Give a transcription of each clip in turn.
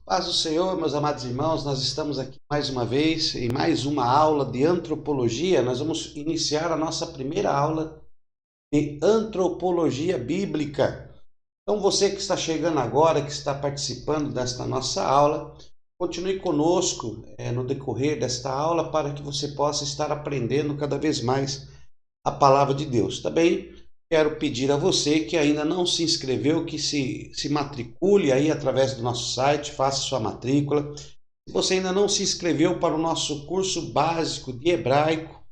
Paz do Senhor, meus amados irmãos, nós estamos aqui mais uma vez em mais uma aula de antropologia. Nós vamos iniciar a nossa primeira aula de antropologia bíblica. Então, você que está chegando agora, que está participando desta nossa aula, continue conosco no decorrer desta aula para que você possa estar aprendendo cada vez mais a palavra de Deus. Também quero pedir a você que ainda não se inscreveu, que se matricule aí através do nosso site, faça sua matrícula. Se você ainda não se inscreveu para o nosso curso básico de hebraico,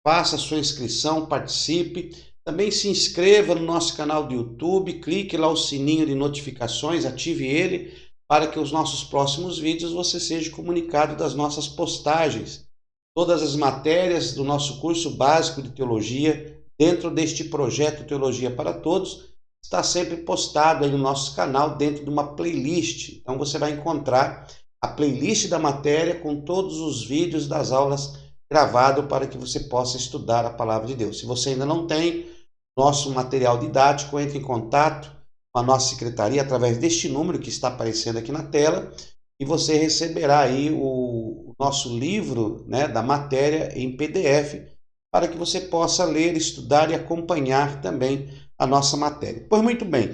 faça sua inscrição, participe. Também se inscreva no nosso canal do YouTube, clique lá o sininho de notificações, ative ele, para que os nossos próximos vídeos você seja comunicado das nossas postagens. Todas as matérias do nosso curso básico de teologia, dentro deste projeto Teologia para Todos, está sempre postado aí no nosso canal dentro de uma playlist. Então você vai encontrar a playlist da matéria com todos os vídeos das aulas gravados para que você possa estudar a palavra de Deus. Se você ainda não tem nosso material didático, entre em contato com a nossa secretaria através deste número que está aparecendo aqui na tela e você receberá aí o nosso livro, da matéria em PDF, para que você possa ler, estudar e acompanhar também a nossa matéria. Pois muito bem,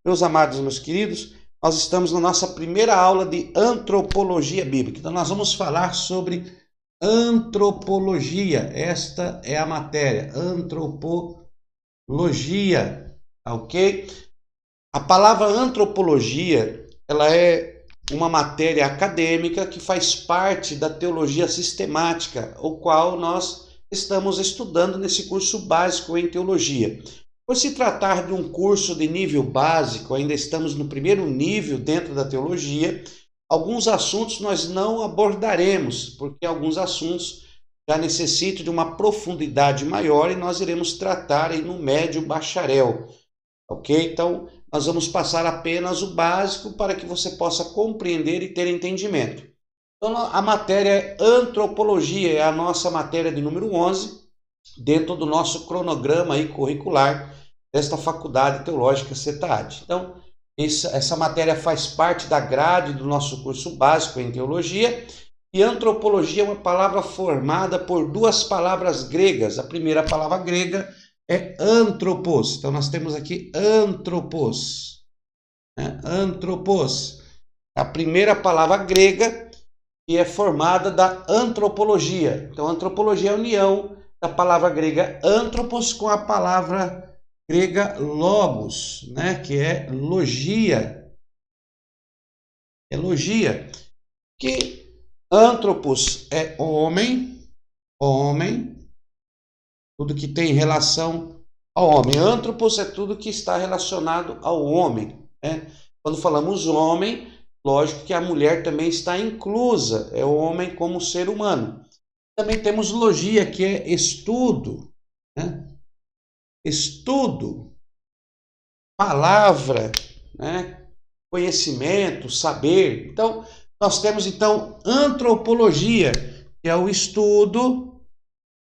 meus amados e meus queridos, nós estamos na nossa primeira aula de antropologia bíblica. Então nós vamos falar sobre antropologia. Esta é a matéria, antropologia, ok? A palavra antropologia, ela é uma matéria acadêmica que faz parte da teologia sistemática, o qual nós estamos estudando nesse curso básico em teologia. Por se tratar de um curso de nível básico, ainda estamos no primeiro nível dentro da teologia, alguns assuntos nós não abordaremos, porque alguns assuntos já necessitam de uma profundidade maior e nós iremos tratar aí no médio bacharel, ok? Então, nós vamos passar apenas o básico para que você possa compreender e ter entendimento. Então, a matéria antropologia é a nossa matéria de número 11, dentro do nosso cronograma aí curricular desta Faculdade Teológica CETAD. Então, essa matéria faz parte da grade do nosso curso básico em teologia, e antropologia é uma palavra formada por duas palavras gregas. A primeira palavra grega é antropos. Então, nós temos aqui antropos. Antropos. A primeira palavra grega que é formada da antropologia. Então, antropologia é a união da palavra grega antropos com a palavra grega logos, que é logia. É logia. Que antropos é homem, tudo que tem relação ao homem. Antropos é tudo que está relacionado ao homem. Quando falamos homem, lógico que a mulher também está inclusa, é o homem como ser humano. Também temos logia, que é estudo, estudo, palavra, conhecimento, saber. Então, nós temos antropologia, que é o estudo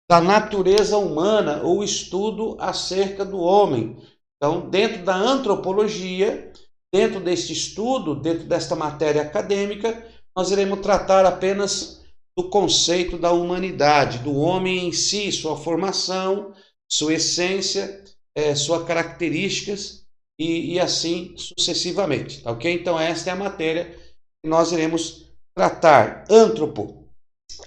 da natureza humana, ou estudo acerca do homem. Então, dentro da antropologia, dentro deste estudo, dentro desta matéria acadêmica, nós iremos tratar apenas do conceito da humanidade, do homem em si, sua formação, sua essência, suas características e assim sucessivamente, tá ok? Então esta é a matéria que nós iremos tratar.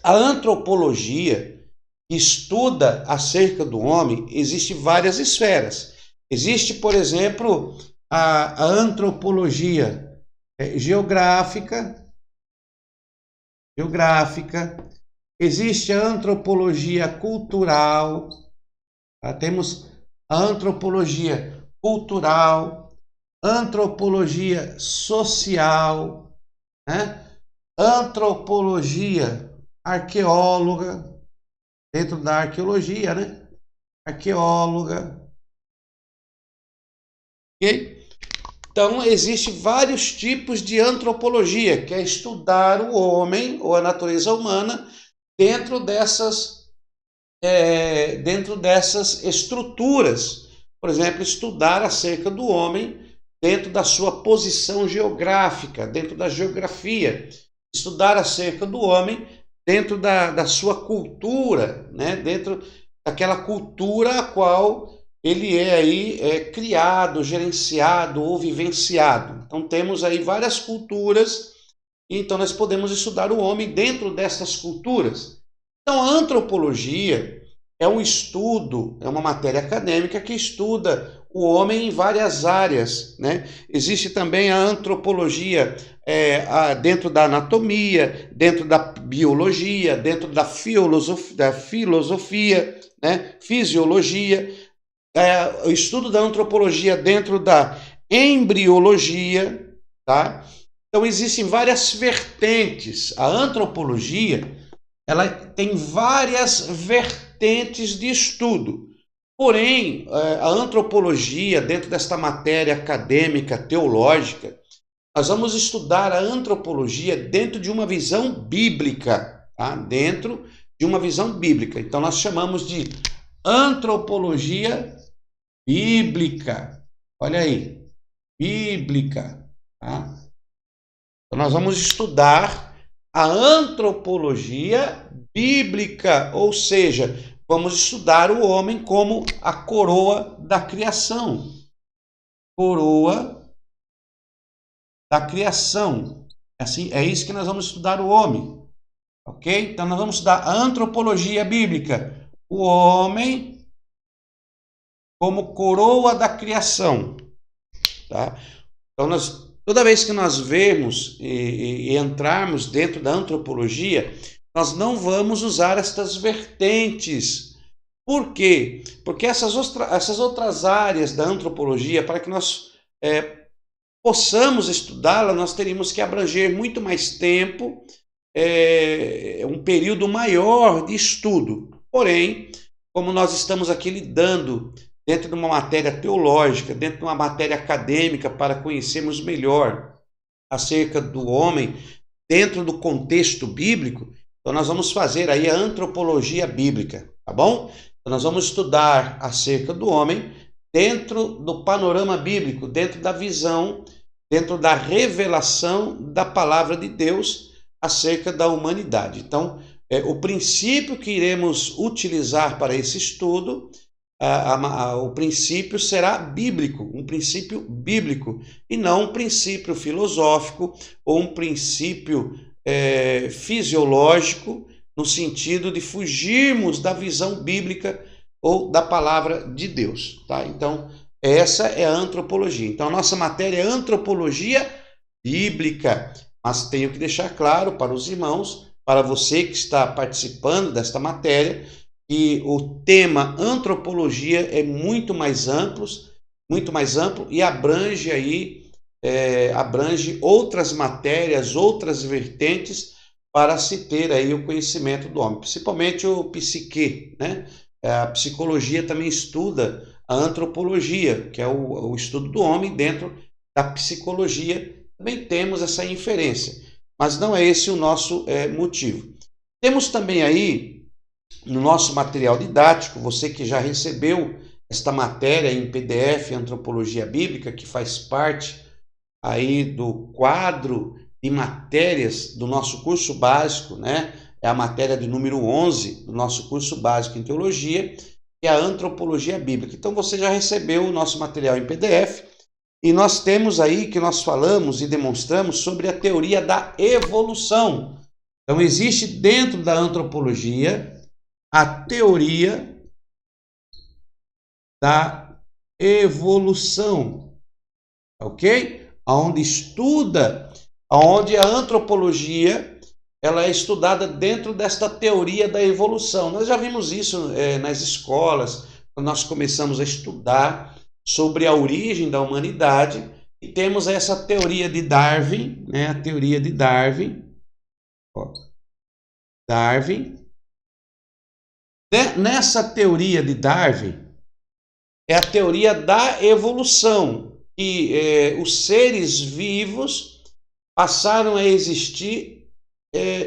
A antropologia estuda acerca do homem, existem várias esferas. Existe, por exemplo, a antropologia geográfica, existe a antropologia cultural, temos a antropologia cultural, antropologia social, antropologia arqueóloga, dentro da arqueologia, arqueóloga, ok? Então, existem vários tipos de antropologia, que é estudar o homem ou a natureza humana dentro dessas estruturas. Por exemplo, estudar acerca do homem dentro da sua posição geográfica, dentro da geografia, estudar acerca do homem dentro da sua cultura, né? Dentro daquela cultura a qual ele é aí criado, gerenciado ou vivenciado. Então temos aí várias culturas, então nós podemos estudar o homem dentro dessas culturas. Então a antropologia é um estudo, é uma matéria acadêmica que estuda o homem em várias áreas, né? Existe também a antropologia dentro da anatomia, dentro da biologia, dentro da filosofia, né? Fisiologia, o estudo da antropologia dentro da embriologia, tá? Então existem várias vertentes. A antropologia, ela tem várias vertentes de estudo. Porém, a antropologia, dentro desta matéria acadêmica, teológica, nós vamos estudar a antropologia dentro de uma visão bíblica, tá? Dentro de uma visão bíblica. Então, nós chamamos de antropologia bíblica. Olha aí, bíblica, tá? Então, nós vamos estudar a antropologia bíblica, ou seja, vamos estudar o homem como a coroa da criação. Coroa da criação. Assim, é isso que nós vamos estudar o homem. Ok? Então nós vamos estudar a antropologia bíblica. O homem como coroa da criação. Tá? Então toda vez que nós vemos e entrarmos dentro da antropologia, nós não vamos usar estas vertentes. Por quê? Porque essas outras áreas da antropologia, para que nós possamos estudá-la, nós teríamos que abranger muito mais tempo, um período maior de estudo. Porém, como nós estamos aqui lidando dentro de uma matéria teológica, dentro de uma matéria acadêmica, para conhecermos melhor acerca do homem, dentro do contexto bíblico, então nós vamos fazer aí a antropologia bíblica, tá bom? Então nós vamos estudar acerca do homem dentro do panorama bíblico, dentro da visão, dentro da revelação da palavra de Deus acerca da humanidade. Então, o princípio que iremos utilizar para esse estudo, o princípio será bíblico, um princípio bíblico, e não um princípio filosófico ou um princípio fisiológico, no sentido de fugirmos da visão bíblica ou da palavra de Deus, tá? Então, essa é a antropologia. Então, a nossa matéria é antropologia bíblica, mas tenho que deixar claro para os irmãos, para você que está participando desta matéria, que o tema antropologia é muito mais amplo e abrange aí abrange outras matérias, outras vertentes para se ter aí o conhecimento do homem, principalmente o psique, né? A psicologia também estuda a antropologia, que é o estudo do homem dentro da psicologia. Também temos essa inferência, mas não é esse o nosso motivo. Temos também aí no nosso material didático, você que já recebeu esta matéria em PDF, Antropologia Bíblica, que faz parte aí do quadro de matérias do nosso curso básico, né? É a matéria de número 11 do nosso curso básico em teologia, que é a antropologia bíblica. Então você já recebeu o nosso material em PDF e nós temos aí que nós falamos e demonstramos sobre a teoria da evolução. Então existe dentro da antropologia a teoria da evolução, ok? Onde a antropologia ela é estudada dentro desta teoria da evolução. Nós já vimos isso nas escolas, quando nós começamos a estudar sobre a origem da humanidade, e temos essa teoria de Darwin, né? A teoria de Darwin. Nessa teoria de Darwin, é a teoria da evolução, que os seres vivos passaram a existir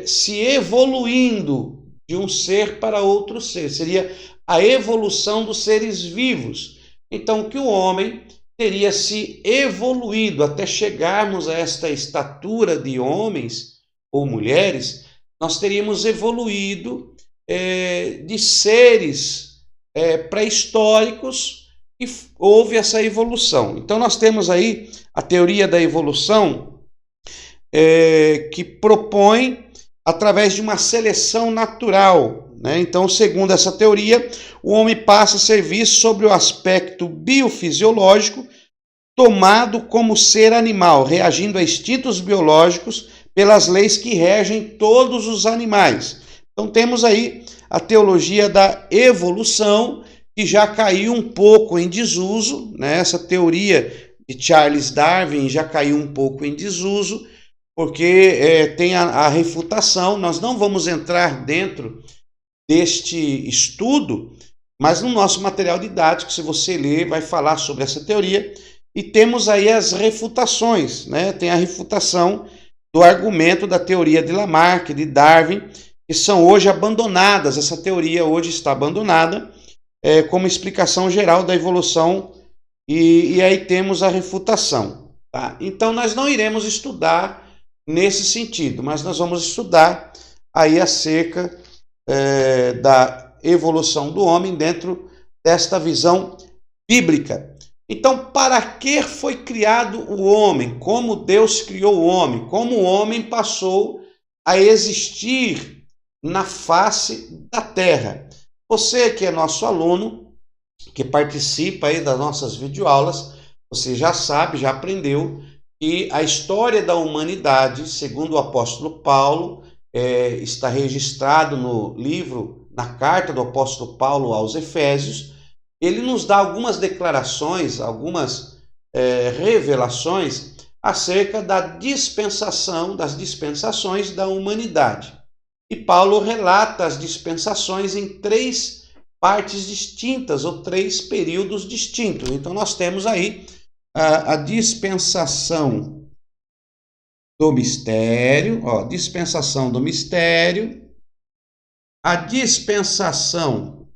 se evoluindo de um ser para outro ser. Seria a evolução dos seres vivos. Então, que o homem teria se evoluído até chegarmos a esta estatura de homens ou mulheres, nós teríamos evoluído de seres pré-históricos e houve essa evolução. Então nós temos aí a teoria da evolução que propõe através de uma seleção natural, né? Então, segundo essa teoria, o homem passa a ser visto sobre o aspecto biofisiológico, tomado como ser animal, reagindo a instintos biológicos pelas leis que regem todos os animais. Então temos aí a teologia da evolução, que já caiu um pouco em desuso, né? Essa teoria de Charles Darwin já caiu um pouco em desuso, porque tem a refutação. Nós não vamos entrar dentro deste estudo, mas no nosso material didático, se você ler, vai falar sobre essa teoria. E temos aí as refutações, né? Tem a refutação do argumento da teoria de Lamarck, de Darwin, que são hoje abandonadas. Essa teoria hoje está abandonada como explicação geral da evolução, e aí temos a refutação. Tá? Então nós não iremos estudar nesse sentido, mas nós vamos estudar aí acerca da evolução do homem dentro desta visão bíblica. Então, para que foi criado o homem? Como Deus criou o homem? Como o homem passou a existir na face da terra? Você que é nosso aluno, que participa aí das nossas videoaulas, você já sabe, já aprendeu que a história da humanidade, segundo o apóstolo Paulo, está registrado no livro, na carta do apóstolo Paulo aos Efésios. Ele nos dá algumas declarações, algumas revelações acerca das dispensações da humanidade. E Paulo relata as dispensações em 3 partes distintas, ou 3 períodos distintos. Então nós temos aí a dispensação do mistério, dispensação do mistério, a dispensação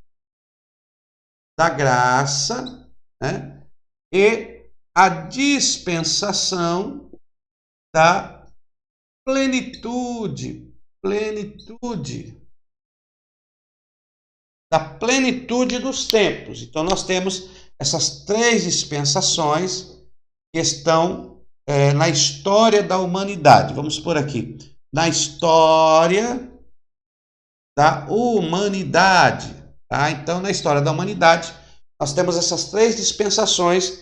da graça, né? E a dispensação da plenitude, da plenitude dos tempos. Então nós temos essas 3 dispensações que estão na história da humanidade. Vamos por aqui, na história da humanidade. Tá? Então, na história da humanidade, nós temos essas 3 dispensações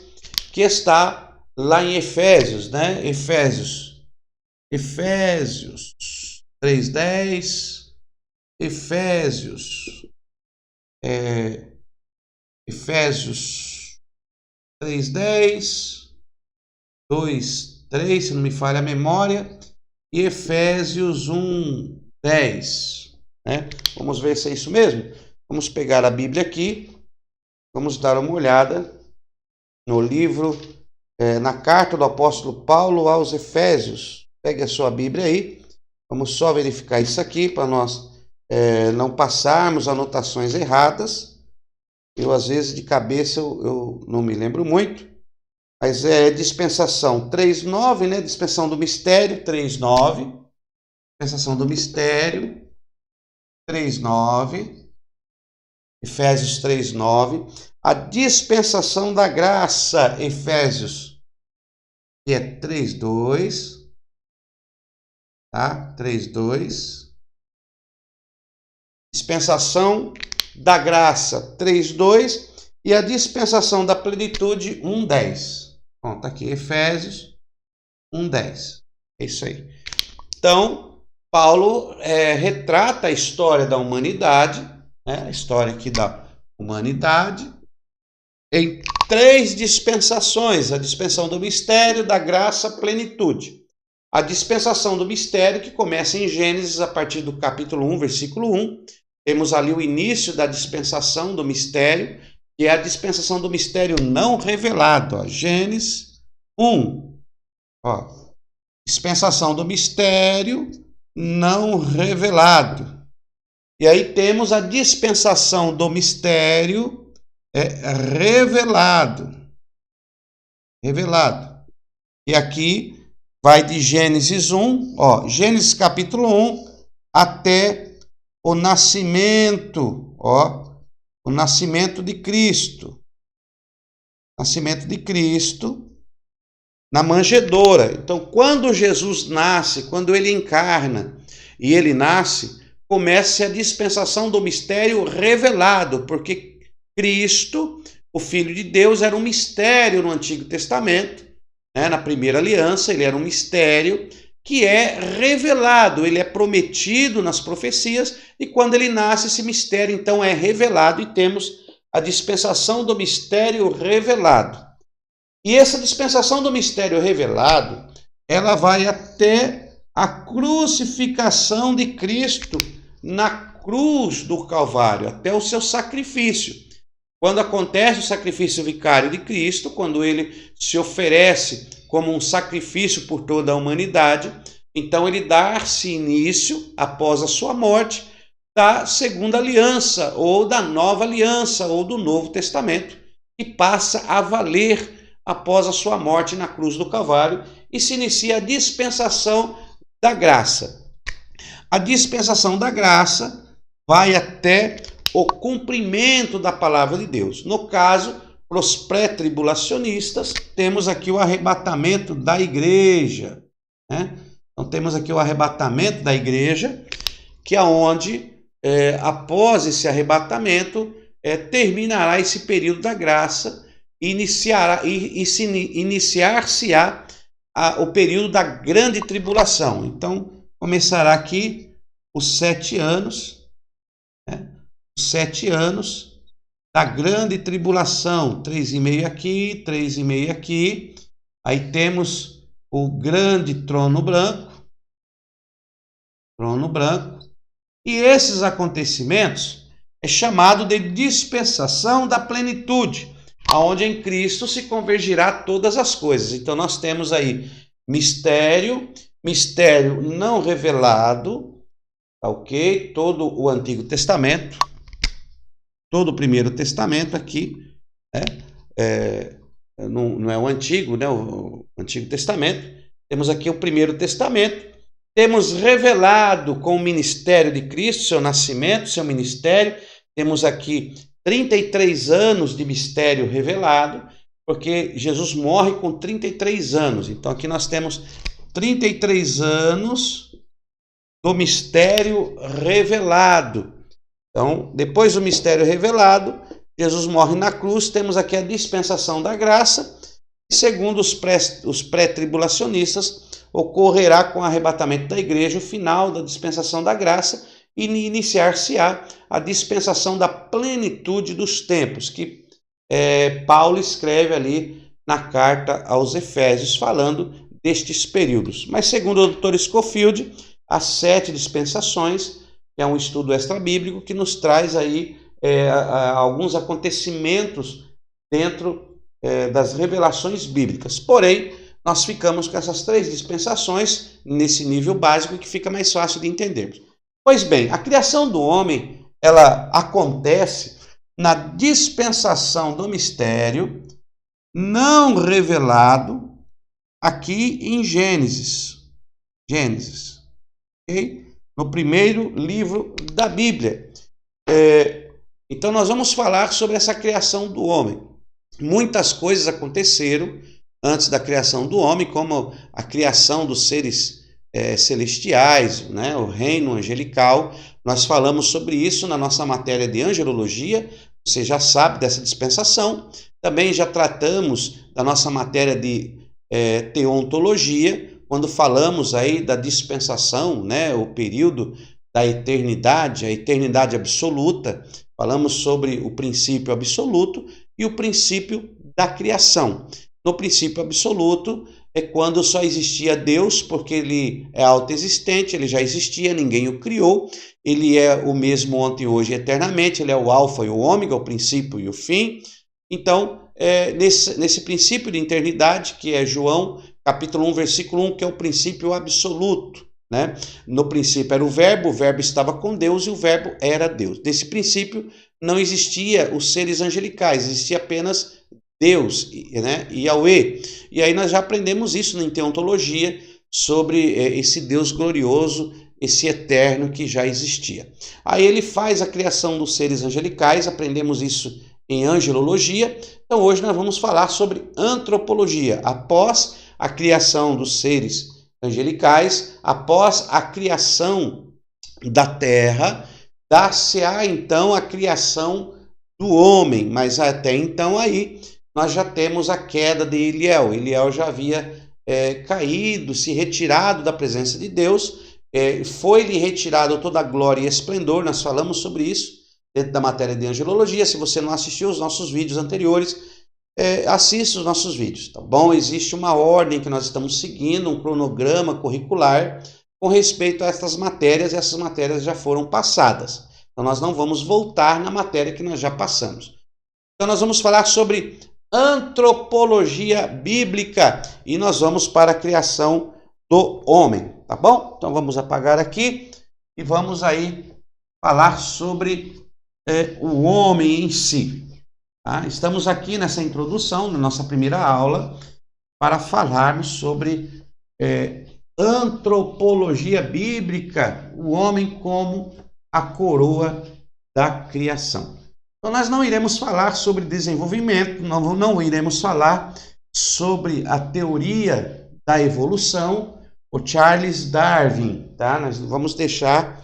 que está lá em Efésios, né? Efésios 3:10, Efésios 3:10, 2:3, se não me falha a memória, e Efésios 1:10, né? Vamos ver se é isso mesmo. Vamos pegar a Bíblia aqui, vamos dar uma olhada no livro, na carta do apóstolo Paulo aos Efésios. Pegue a sua Bíblia aí, vamos só verificar isso aqui para nós não passarmos anotações erradas. Eu, às vezes, de cabeça, eu não me lembro muito, mas é dispensação 3:9, né? Dispensação do mistério, 3:9. Dispensação do mistério, 3:9. Efésios 3:9, a dispensação da graça, Efésios, que é 3:2, tá? 3:2. Dispensação da graça, 3:2, e a dispensação da plenitude, 1:10. Pronto, aqui, Efésios 1:10. É isso aí. Então, Paulo retrata a história da humanidade, a história aqui da humanidade, em 3 dispensações: a dispensação do mistério, da graça, plenitude. A dispensação do mistério, que começa em Gênesis, a partir do capítulo 1, versículo 1. Temos ali o início da dispensação do mistério, que é a dispensação do mistério não revelado. Gênesis 1. Dispensação do mistério não revelado. E aí temos a dispensação do mistério revelado. revelado. E aqui vai de Gênesis 1, Gênesis capítulo 1 até o nascimento, o nascimento de Cristo. Nascimento de Cristo na manjedoura. Então, quando Jesus nasce, quando ele encarna e ele nasce, começa a dispensação do mistério revelado, porque Cristo, o Filho de Deus, era um mistério no Antigo Testamento, né? Na primeira aliança, ele era um mistério que é revelado, ele é prometido nas profecias, e quando ele nasce, esse mistério então é revelado, e temos a dispensação do mistério revelado. E essa dispensação do mistério revelado, ela vai até a crucificação de Cristo na cruz do Calvário, até o seu sacrifício. Quando acontece o sacrifício vicário de Cristo, quando ele se oferece como um sacrifício por toda a humanidade, então ele dá-se início, após a sua morte, da segunda aliança, ou da nova aliança, ou do Novo Testamento, que passa a valer após a sua morte na cruz do Calvário, e se inicia a dispensação da graça. A dispensação da graça vai até o cumprimento da palavra de Deus. No caso, para os pré-tribulacionistas, temos aqui o arrebatamento da igreja, né? Então temos aqui o arrebatamento da igreja, que é onde, após esse arrebatamento, terminará esse período da graça e iniciar-se-á o período da grande tribulação. Então, começará aqui os 7 anos, né? Os 7 anos da grande tribulação, 3,5 aqui, 3,5 aqui. Aí temos o grande trono branco, e esses acontecimentos é chamado de dispensação da plenitude, aonde em Cristo se convergirá todas as coisas. Então nós temos aí mistério não revelado, ok? Todo o Antigo Testamento, todo o Primeiro Testamento aqui, né? Não é o Antigo, né? O Antigo Testamento. Temos aqui o Primeiro Testamento. Temos revelado com o ministério de Cristo, seu nascimento, seu ministério. Temos aqui 33 anos de mistério revelado, porque Jesus morre com 33 anos. Então aqui nós temos 33 anos do mistério revelado. Então, depois do mistério revelado, Jesus morre na cruz, temos aqui a dispensação da graça, e segundo os pré-tribulacionistas, ocorrerá com o arrebatamento da igreja o final da dispensação da graça, e iniciar-se-á a dispensação da plenitude dos tempos, que Paulo escreve ali na carta aos Efésios, falando destes períodos. Mas segundo o Dr. Scofield, as 7 dispensações, que é um estudo extra-bíblico que nos traz aí alguns acontecimentos dentro das revelações bíblicas. Porém, nós ficamos com essas 3 dispensações nesse nível básico, que fica mais fácil de entendermos. Pois bem, a criação do homem, ela acontece na dispensação do mistério não revelado aqui em Gênesis, ok? No primeiro livro da Bíblia. Então nós vamos falar sobre essa criação do homem. Muitas coisas aconteceram antes da criação do homem, como a criação dos seres celestiais, né? O reino angelical. Nós falamos sobre isso na nossa matéria de angelologia. Você já sabe dessa dispensação. Também já tratamos da nossa matéria de teontologia, quando falamos aí da dispensação, né? O período da eternidade, a eternidade absoluta. Falamos sobre o princípio absoluto e o princípio da criação. No princípio absoluto é quando só existia Deus, porque ele é autoexistente, ele já existia, ninguém o criou, ele é o mesmo ontem, hoje e eternamente, ele é o alfa e o ômega, o princípio e o fim. Então, nesse princípio de eternidade, que é João, capítulo 1, versículo 1, que é o princípio absoluto, né? No princípio era o verbo estava com Deus e o verbo era Deus. Nesse princípio não existia os seres angelicais, existia apenas Deus, né? Yahweh. E aí nós já aprendemos isso em teontologia, sobre esse Deus glorioso, esse eterno que já existia. Aí ele faz a criação dos seres angelicais, aprendemos isso em angelologia. Então hoje nós vamos falar sobre antropologia. Após a criação dos seres angelicais, após a criação da terra, dá-se-á então a criação do homem, mas até então aí nós já temos a queda de Eliel. Eliel já havia caído, se retirado da presença de Deus, foi-lhe retirado toda a glória e esplendor. Nós falamos sobre isso dentro da matéria de angelologia. Se você não assistiu os nossos vídeos anteriores, assista os nossos vídeos, tá bom? Existe uma ordem que nós estamos seguindo, um cronograma curricular com respeito a essas matérias, e essas matérias já foram passadas. Então nós não vamos voltar na matéria que nós já passamos. Então nós vamos falar sobre antropologia bíblica e nós vamos para a criação do homem, tá bom? Então vamos apagar aqui e vamos aí falar sobre o homem em si. Tá? Estamos aqui nessa introdução, na nossa primeira aula, para falarmos sobre antropologia bíblica, o homem como a coroa da criação. Então nós não iremos falar sobre desenvolvimento, não iremos falar sobre a teoria da evolução, o Charles Darwin, tá? Nós vamos deixar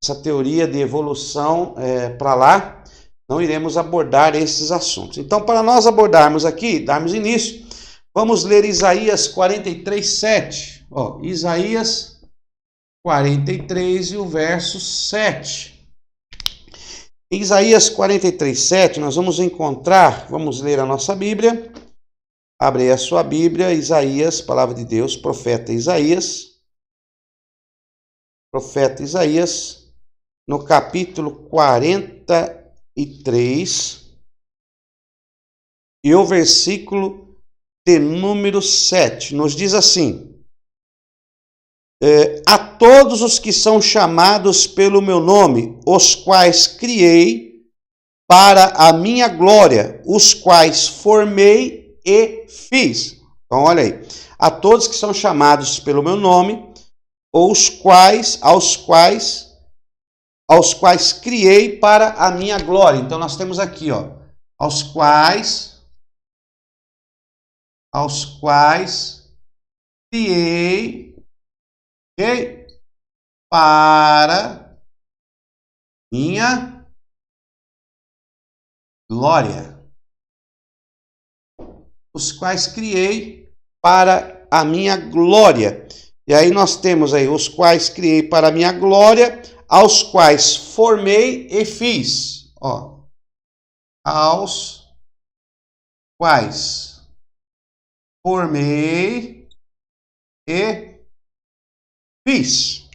essa teoria de evolução para lá, não iremos abordar esses assuntos. Então, para nós abordarmos aqui, darmos início, vamos ler Isaías 43:7. Ó, Isaías 43 e o verso 7. Em Isaías 43:7, nós vamos encontrar, vamos ler a nossa Bíblia. Abre aí a sua Bíblia, Isaías, palavra de Deus, profeta Isaías. Profeta Isaías, no capítulo 43, e o versículo de número 7, nos diz assim: a todos os que são chamados pelo meu nome, os quais criei para a minha glória, os quais formei e fiz. Então, olha aí. A todos que são chamados pelo meu nome, aos quais criei para a minha glória. Então, nós temos aqui, ó, aos quais criei para minha glória. Os quais criei para a minha glória. E aí nós temos aí os quais criei para a minha glória, aos quais formei e fiz. Ó, aos quais formei e fiz.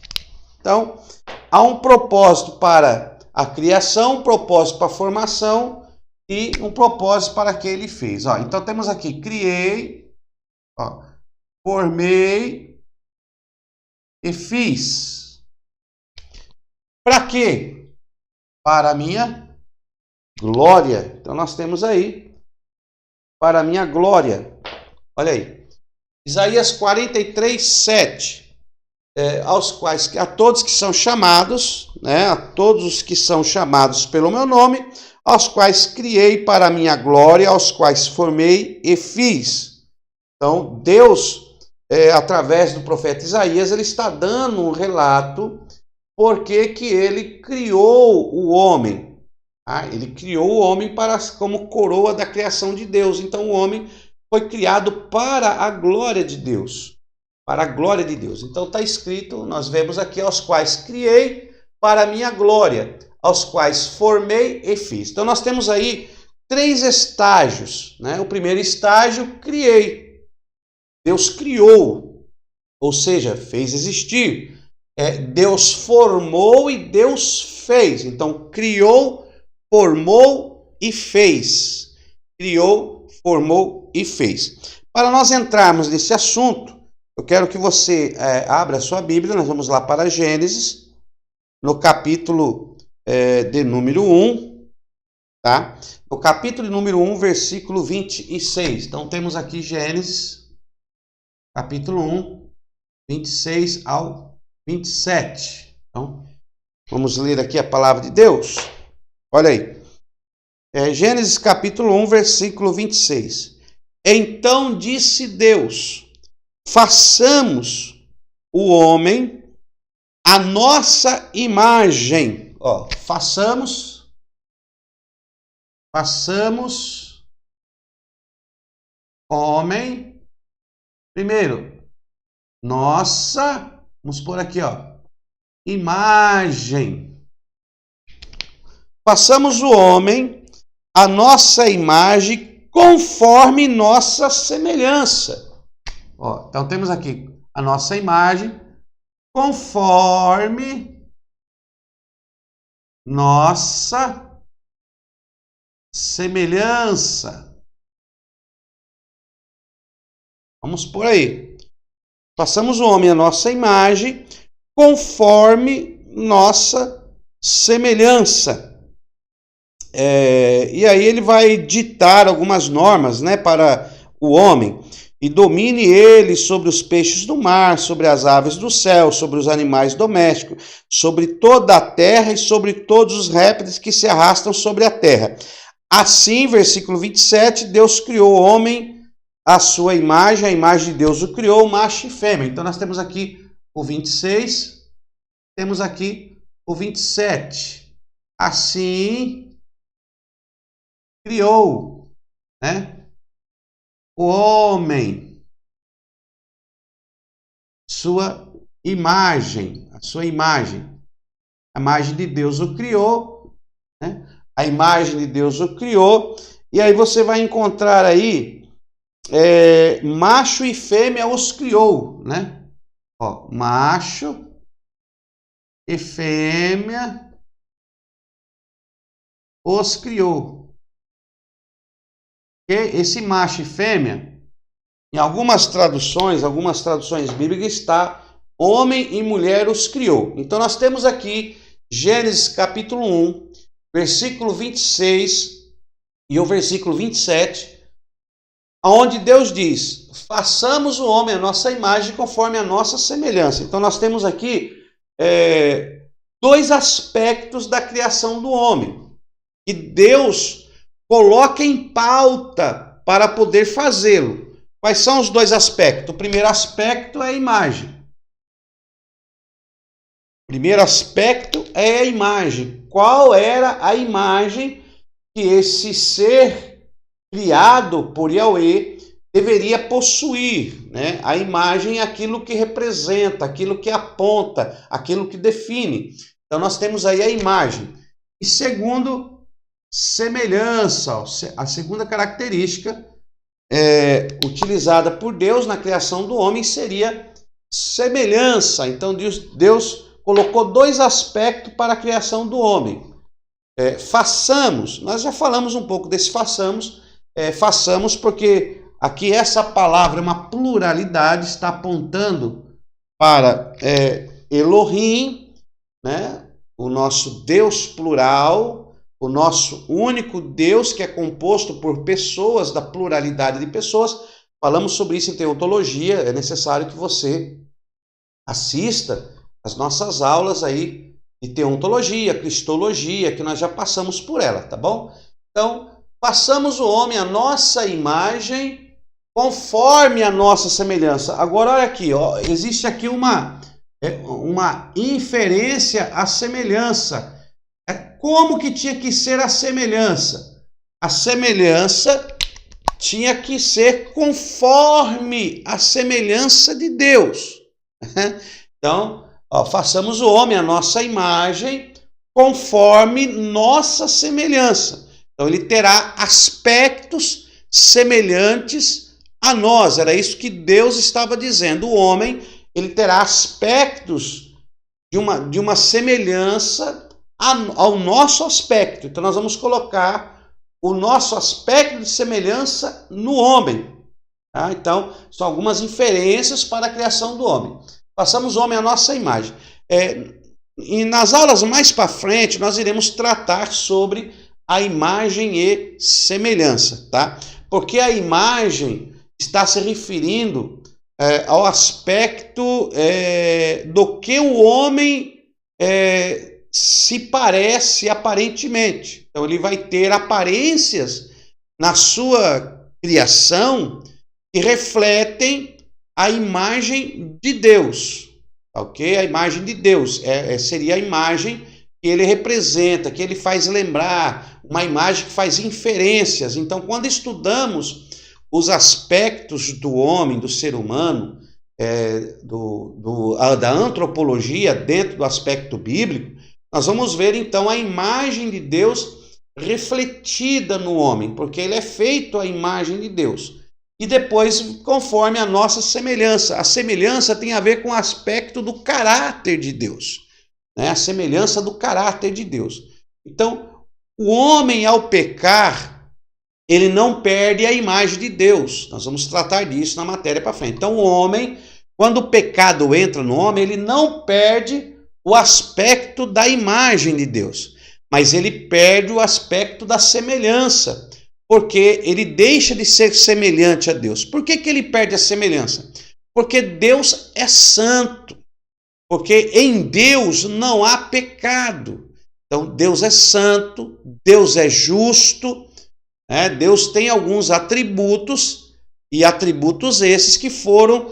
Então, há um propósito para a criação, um propósito para a formação e um propósito para que ele fez. Ó, então, temos aqui, criei, ó, formei e fiz. Para quê? Para a minha glória. Então, nós temos aí, para a minha glória. Olha aí. Isaías 43:7. A todos que são chamados, né, a todos os que são chamados pelo meu nome, aos quais criei para a minha glória, aos quais formei e fiz. Então, Deus, através do profeta Isaías, ele está dando um relato porque que ele criou o homem. Ele criou o homem como coroa da criação de Deus. Então, o homem foi criado para a glória de Deus. Para a glória de Deus. Então está escrito, nós vemos aqui, aos quais criei para a minha glória, aos quais formei e fiz. Então nós temos aí 3 estágios, né? O primeiro estágio, criei. Deus criou, ou seja, fez existir. Deus formou e Deus fez. Então criou, formou e fez. Criou, formou e fez. Para nós entrarmos nesse assunto, eu quero que você abra a sua Bíblia, nós vamos lá para Gênesis, no capítulo de número 1, tá? No capítulo número 1, versículo 26. Então temos aqui Gênesis, capítulo 1, 26 ao 27. Então, vamos ler aqui a palavra de Deus. Olha aí. Gênesis capítulo 1, versículo 26. Então disse Deus: façamos o homem a nossa imagem. Ó, façamos homem. Primeiro, nossa, vamos pôr aqui, ó, imagem. Façamos o homem a nossa imagem conforme nossa semelhança. Ó, então temos aqui a nossa imagem conforme nossa semelhança. Vamos por aí. Façamos o homem a nossa imagem conforme nossa semelhança. E aí ele vai ditar algumas normas, né, para o homem. E domine ele sobre os peixes do mar, sobre as aves do céu, sobre os animais domésticos, sobre toda a terra e sobre todos os répteis que se arrastam sobre a terra. Assim, versículo 27, Deus criou o homem à sua imagem, a imagem de Deus o criou, macho e fêmea. Então nós temos aqui o 26, temos aqui o 27. Assim criou, né, o homem, sua imagem, a sua imagem. A imagem de Deus o criou, né? A imagem de Deus o criou. E aí você vai encontrar aí, macho e fêmea os criou, né? Ó, macho e fêmea os criou. E esse macho e fêmea, em algumas traduções bíblicas, está homem e mulher os criou. Então nós temos aqui Gênesis capítulo 1, versículo 26 e o versículo 27, onde Deus diz: façamos o homem a nossa imagem conforme a nossa semelhança. Então nós temos aqui dois aspectos da criação do homem. E Deus coloca em pauta para poder fazê-lo. Quais são os dois aspectos? O primeiro aspecto é a imagem. O primeiro aspecto é a imagem. Qual era a imagem que esse ser criado por Yahweh deveria possuir, né? A imagem é aquilo que representa, aquilo que aponta, aquilo que define. Então nós temos aí a imagem. E segundo, semelhança. A segunda característica utilizada por Deus na criação do homem seria semelhança. Então Deus colocou dois aspectos para a criação do homem. Façamos, nós já falamos um pouco desse façamos, façamos porque aqui essa palavra é uma pluralidade, está apontando para Elohim, né? O nosso Deus plural, o nosso único Deus que é composto por pessoas, da pluralidade de pessoas. Falamos sobre isso em teologia, é necessário que você assista as nossas aulas aí de teontologia, cristologia, que nós já passamos por ela, tá bom? Então, façamos o homem a nossa imagem conforme a nossa semelhança. Agora, olha aqui, ó, existe aqui uma inferência à semelhança. Como que tinha que ser a semelhança? A semelhança tinha que ser conforme a semelhança de Deus. Então, façamos o homem a nossa imagem conforme nossa semelhança. Então, ele terá aspectos semelhantes a nós. Era isso que Deus estava dizendo. O homem, ele terá aspectos de uma semelhança ao nosso aspecto. Então nós vamos colocar o nosso aspecto de semelhança no homem. Tá? Então, são algumas inferências para a criação do homem. Façamos o homem à nossa imagem. E nas aulas mais para frente, nós iremos tratar sobre a imagem e semelhança, tá? Porque a imagem está se referindo ao aspecto do que o homem se parece aparentemente. Então ele vai ter aparências na sua criação que refletem a imagem de Deus, ok? A imagem de Deus seria a imagem que ele representa, que ele faz lembrar, uma imagem que faz inferências. Então, quando estudamos os aspectos do homem, do ser humano, da antropologia dentro do aspecto bíblico, nós vamos ver então a imagem de Deus refletida no homem, porque ele é feito à imagem de Deus. E depois, conforme a nossa semelhança. A semelhança tem a ver com o aspecto do caráter de Deus, né? A semelhança do caráter de Deus. Então, o homem ao pecar, ele não perde a imagem de Deus. Nós vamos tratar disso na matéria para frente. Então, o homem, quando o pecado entra no homem, ele não perde o aspecto da imagem de Deus, mas ele perde o aspecto da semelhança, porque ele deixa de ser semelhante a Deus. Por que ele perde a semelhança? Porque Deus é santo, porque em Deus não há pecado. Então, Deus é santo, Deus é justo, Deus tem alguns atributos, e atributos esses que foram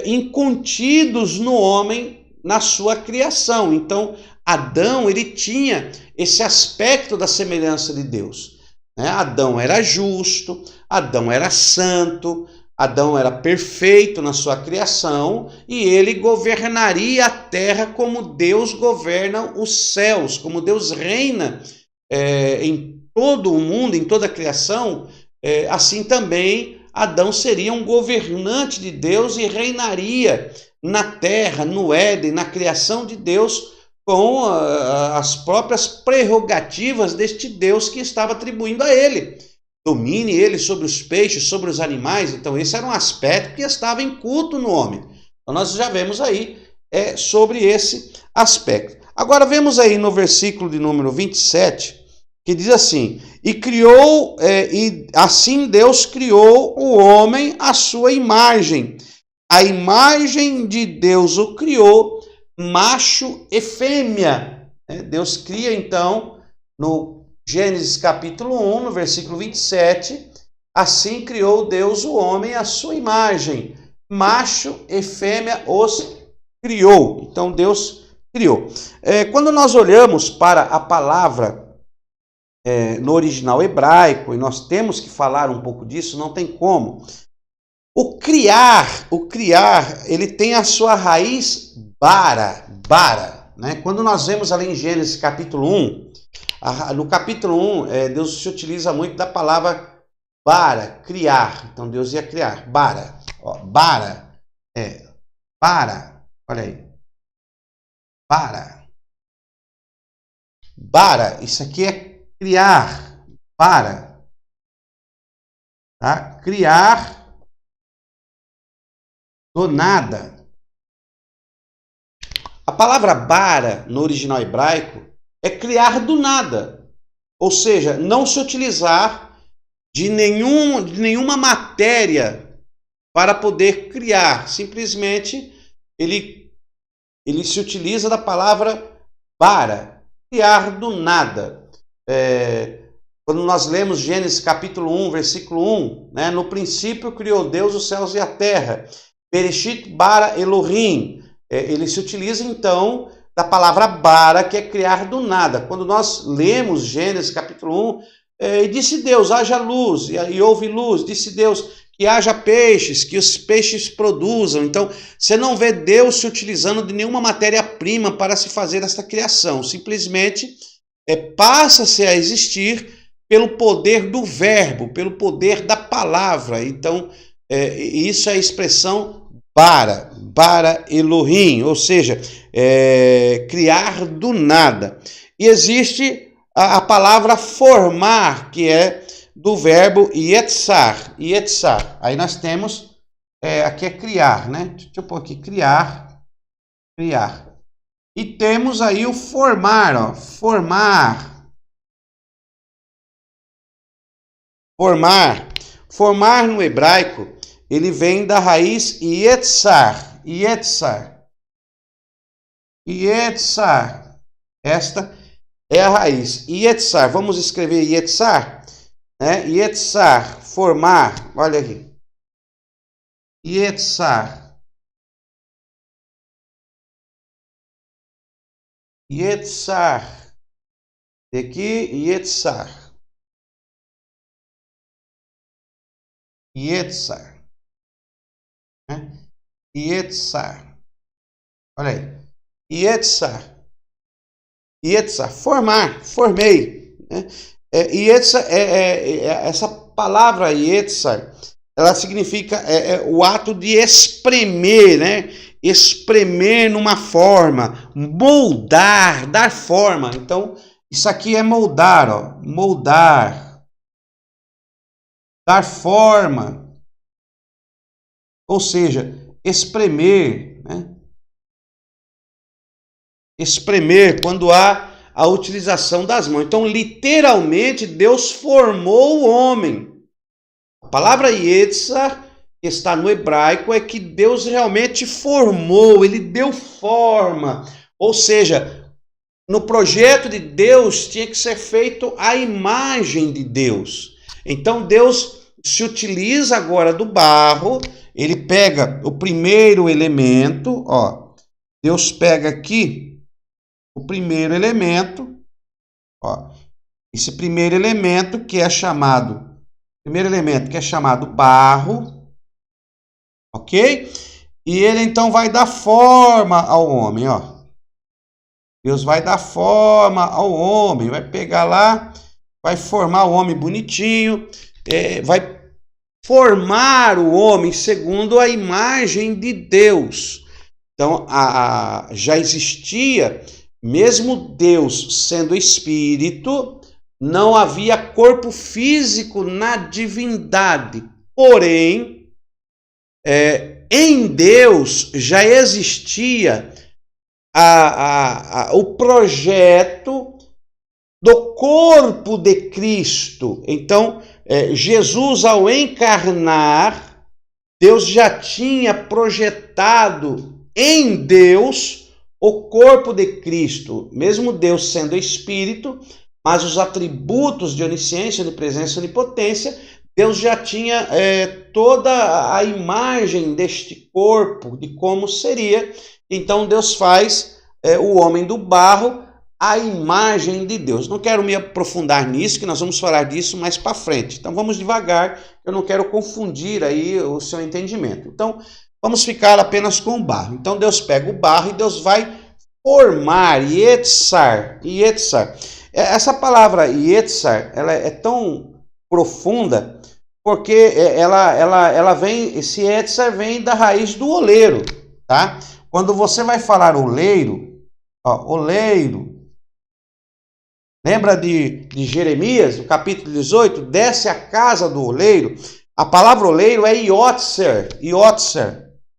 incontidos no homem na sua criação. Então, Adão, ele tinha esse aspecto da semelhança de Deus. Adão era justo, Adão era santo, Adão era perfeito na sua criação e ele governaria a terra como Deus governa os céus, como Deus reina em todo o mundo, em toda a criação. Assim também Adão seria um governante de Deus e reinaria na terra, no Éden, na criação de Deus, com as próprias prerrogativas deste Deus que estava atribuindo a ele. Domine ele sobre os peixes, sobre os animais. Então esse era um aspecto que estava em culto no homem. Então nós já vemos aí sobre esse aspecto. Agora vemos aí no versículo de número 27, que diz assim: e assim Deus criou o homem à sua imagem. A imagem de Deus o criou, macho e fêmea. Deus cria então, no Gênesis capítulo 1, no versículo 27, assim criou Deus o homem à sua imagem, macho e fêmea os criou. Então Deus criou. Quando nós olhamos para a palavra no original hebraico, e nós temos que falar um pouco disso, não tem como. O criar, ele tem a sua raiz bara, né? Quando nós vemos ali em Gênesis capítulo 1, no capítulo 1, Deus se utiliza muito da palavra bara, criar. Então Deus ia criar, bara, bara, olha aí, bara, isso aqui é criar, tá? Criar do nada. A palavra bara, no original hebraico, é criar do nada. Ou seja, não se utilizar de nenhuma matéria para poder criar. Simplesmente, ele se utiliza da palavra bara, criar do nada. Quando nós lemos Gênesis capítulo 1, versículo 1, no princípio criou Deus os céus e a terra. Bereshit bara Elohim. Ele se utiliza então da palavra bara, que é criar do nada. Quando nós lemos Gênesis capítulo 1, disse Deus, haja luz, e houve luz. Disse Deus que haja peixes, que os peixes produzam. Então, você não vê Deus se utilizando de nenhuma matéria-prima para se fazer esta criação. Simplesmente passa-se a existir pelo poder do verbo, pelo poder da palavra. Então, isso é a expressão bara Elohim, ou seja, criar do nada. E existe a palavra formar, que é do verbo yetzar. Aí nós temos, aqui é criar, né? Deixa eu pôr aqui, criar. E temos aí o formar, formar. Formar. Formar no hebraico, ele vem da raiz yetzar. Yetzar. Yetzar. Esta é a raiz. Yetzar. Vamos escrever yetzar? Yetzar. Formar. Olha aqui. Yetzar. Yetzar. Aqui, yetzar. Yetzar. Yetzar. Olha aí. Yetzar. Yetzar. Formar. Formei. Yetzar essa palavra Yetzar, ela significa o ato de espremer, né? Espremer numa forma, moldar, dar forma. Então, isso aqui é moldar, ó. Moldar. Dar forma, ou seja, espremer, né? Espremer quando há a utilização das mãos. Então, literalmente, Deus formou o homem. A palavra Yetzar, que está no hebraico, é que Deus realmente formou, ele deu forma. Ou seja, no projeto de Deus tinha que ser feito a imagem de Deus. Então, Deus se utiliza agora do barro, ele pega o primeiro elemento, ó. Deus pega aqui o primeiro elemento, ó. Esse primeiro elemento que é chamado barro, ok? E ele então vai dar forma ao homem, ó. Deus vai dar forma ao homem, vai pegar lá, vai formar o homem bonitinho, vai formar o homem segundo a imagem de Deus. Então, já existia, mesmo Deus sendo espírito, não havia corpo físico na divindade. Porém, em Deus já existia o projeto do corpo de Cristo. Então, Jesus, ao encarnar, Deus já tinha projetado em Deus o corpo de Cristo, mesmo Deus sendo espírito, mas os atributos de onisciência, onipresença e onipotência, Deus já tinha toda a imagem deste corpo, de como seria. Então Deus faz o homem do barro a imagem de Deus. Não quero me aprofundar nisso, que nós vamos falar disso mais para frente. Então vamos devagar, eu não quero confundir aí o seu entendimento. Então vamos ficar apenas com o barro. Então Deus pega o barro e Deus vai formar, yetzar. Essa palavra yetzar, ela é tão profunda porque ela vem, esse yetzar vem da raiz do oleiro, tá? Quando você vai falar oleiro, ó, oleiro, lembra de Jeremias, no capítulo 18, desce a casa do oleiro. A palavra oleiro é iotzer,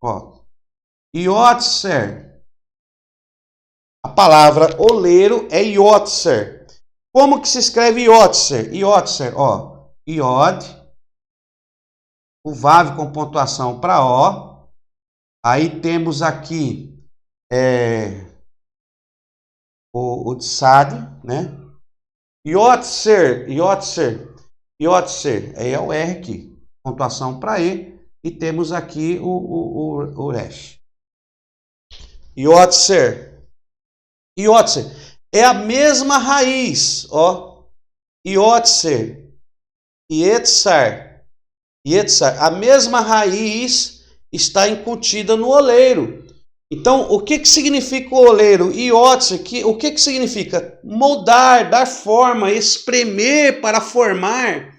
ó, iotzer. A palavra oleiro é iotzer. Como que se escreve iotzer? Iotzer, ó, iod, o vav com pontuação para ó. Aí temos aqui o tsad, né? Iotzer, aí é o R aqui, pontuação para E, e temos aqui o resh. Iotzer é a mesma raiz, ó, Iotzer, yetzar, a mesma raiz está incutida no oleiro. Então, o que significa o oleiro? Iotzer, o que significa? Moldar, dar forma, espremer para formar.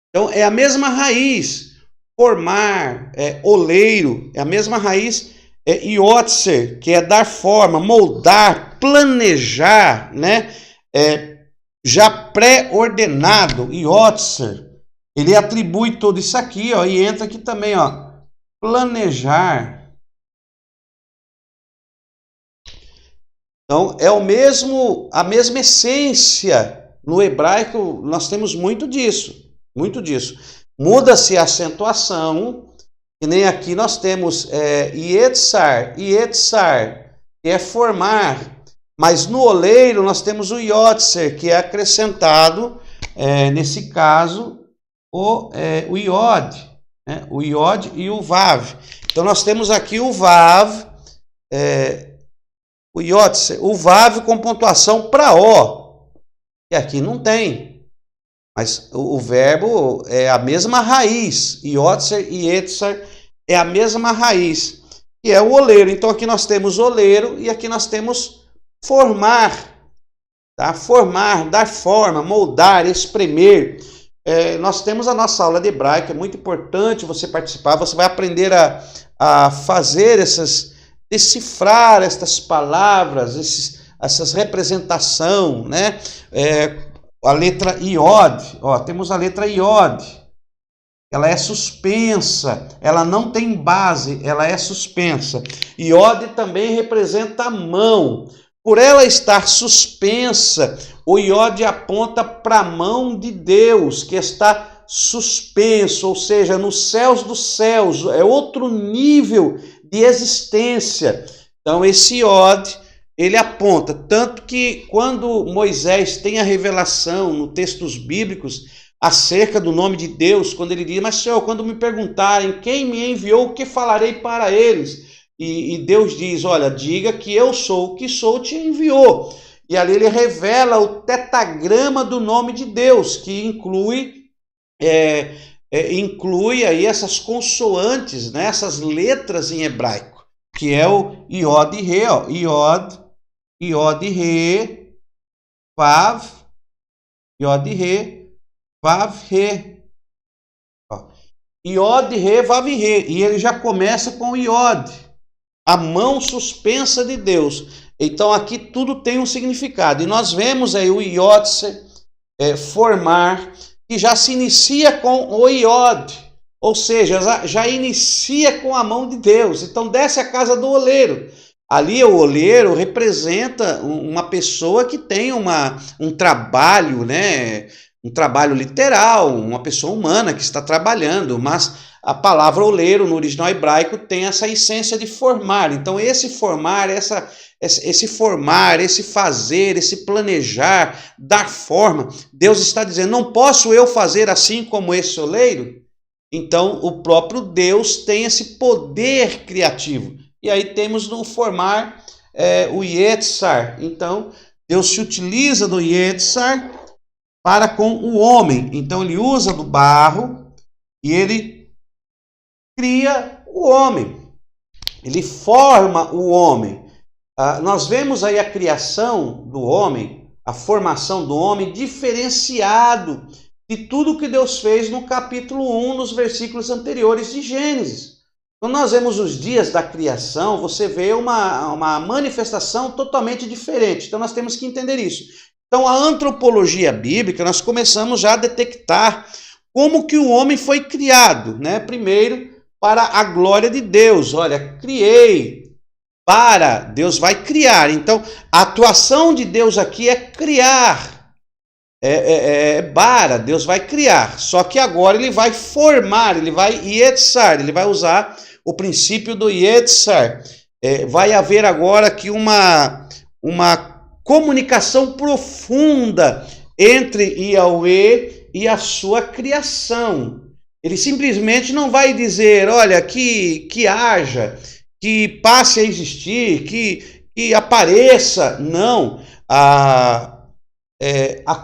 Então, é a mesma raiz. Formar, oleiro, é a mesma raiz, iotzer, que é dar forma, moldar, planejar, né? Já pré-ordenado, iotzer. Ele atribui tudo isso aqui, ó, e entra aqui também, ó, planejar. Então, é a mesma essência. No hebraico, nós temos muito disso. muito disso. Muda-se a acentuação, que nem aqui nós temos ietzar, que é formar, mas no oleiro nós temos o iotzer, que é acrescentado, nesse caso, o iod, né? O iod e o vav. Então nós temos aqui o vav, o iotzer, o vav com pontuação para o, que aqui não tem. Mas o verbo é a mesma raiz, iotzer e etzar é a mesma raiz, que é o oleiro. Então aqui nós temos oleiro e aqui nós temos formar, tá? Formar, dar forma, moldar, espremer. Nós temos a nossa aula de hebraico, é muito importante você participar, você vai aprender a fazer decifrar estas palavras, essas representações, né? A letra iod, temos a letra iod, ela é suspensa, ela não tem base, ela é suspensa. Iod também representa a mão. Por ela estar suspensa, o iod aponta para a mão de Deus, que está suspenso, ou seja, nos céus dos céus, é outro nível de existência. Então esse iod, ele aponta, tanto que quando Moisés tem a revelação nos textos bíblicos acerca do nome de Deus, quando ele diz, mas Senhor, quando me perguntarem quem me enviou, o que falarei para eles? E Deus diz, olha, diga que eu sou o que sou, te enviou. E ali ele revela o tetagrama do nome de Deus, que inclui aí essas consoantes, né, essas letras em hebraico, que é o iod e re, iod, re, vav, iod, re, vav, re. Iod, re, vav, re. E ele já começa com o iod, a mão suspensa de Deus. Então aqui tudo tem um significado. E nós vemos aí o iotzer, formar, que já se inicia com o iod, ou seja, já inicia com a mão de Deus. Então desce a casa do oleiro. Ali o oleiro representa uma pessoa que tem um trabalho, né? Um trabalho literal, uma pessoa humana que está trabalhando, mas a palavra oleiro no original hebraico tem essa essência de formar. Então esse formar, esse formar, esse fazer, esse planejar, dar forma, Deus está dizendo, não posso eu fazer assim como esse oleiro? Então o próprio Deus tem esse poder criativo. E aí temos no formar o Yetzar. Então Deus se utiliza do Yetzar para com o homem. Então ele usa do barro e ele cria o homem. Ele forma o homem. Nós vemos aí a criação do homem, a formação do homem diferenciado de tudo que Deus fez no capítulo 1, nos versículos anteriores de Gênesis. Quando nós vemos os dias da criação, você vê uma manifestação totalmente diferente. Então nós temos que entender isso. Então a antropologia bíblica, nós começamos já a detectar como que o homem foi criado, né? Primeiro, para a glória de Deus. Olha, criei para, Deus vai criar. Então a atuação de Deus aqui é criar. Para, Deus vai criar. Só que agora ele vai formar, ele vai yetzar, ele vai usar o princípio do yetzar. Vai haver agora aqui uma comunicação profunda entre Yahweh e a sua criação. Ele simplesmente não vai dizer, olha, que haja, que passe a existir, que apareça. Não.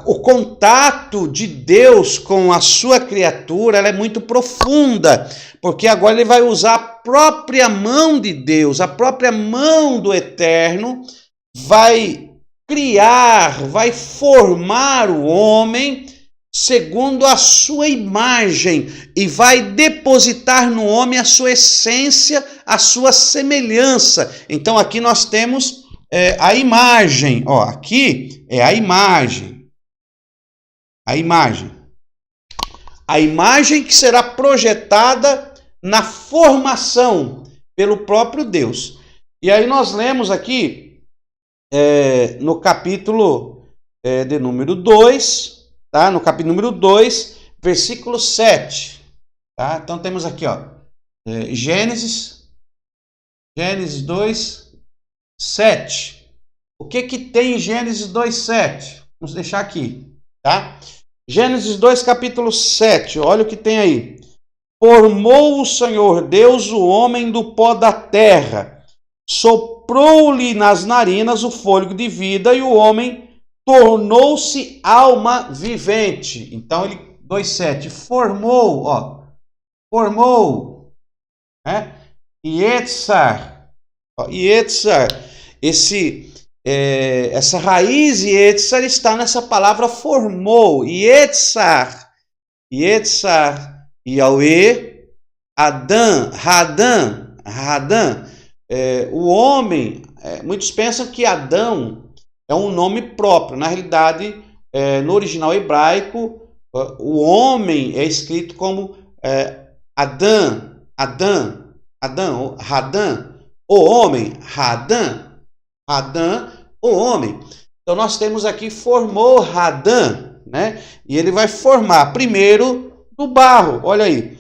O contato de Deus com a sua criatura, ela é muito profunda, porque agora ele vai usar a própria mão de Deus, a própria mão do Eterno, vai criar, vai formar o homem segundo a sua imagem e vai depositar no homem a sua essência, a sua semelhança. Então aqui nós temos a imagem, aqui é a imagem. A imagem que será projetada na formação pelo próprio Deus. E aí nós lemos aqui no capítulo de número 2, tá? No capítulo número 2, versículo 7. Tá? Então temos aqui, ó, Gênesis 2, 7. O que tem em Gênesis 2, 7? Vamos deixar aqui, tá? Gênesis 2, capítulo 7, olha o que tem aí. Formou o Senhor Deus o homem do pó da terra, soprou-lhe nas narinas o fôlego de vida e o homem tornou-se alma vivente. Então, ele 2,7, formou, ó, formou, né? Yetzar, essa raiz Yetzar está nessa palavra formou, Yetzar, Yahweh, Adão, Radam, o homem, muitos pensam que Adão é um nome próprio, na realidade, no original hebraico, o homem é escrito como Radam, o homem, Radam, o homem. Então nós temos aqui formou Radam, né? E ele vai formar primeiro do barro, olha aí.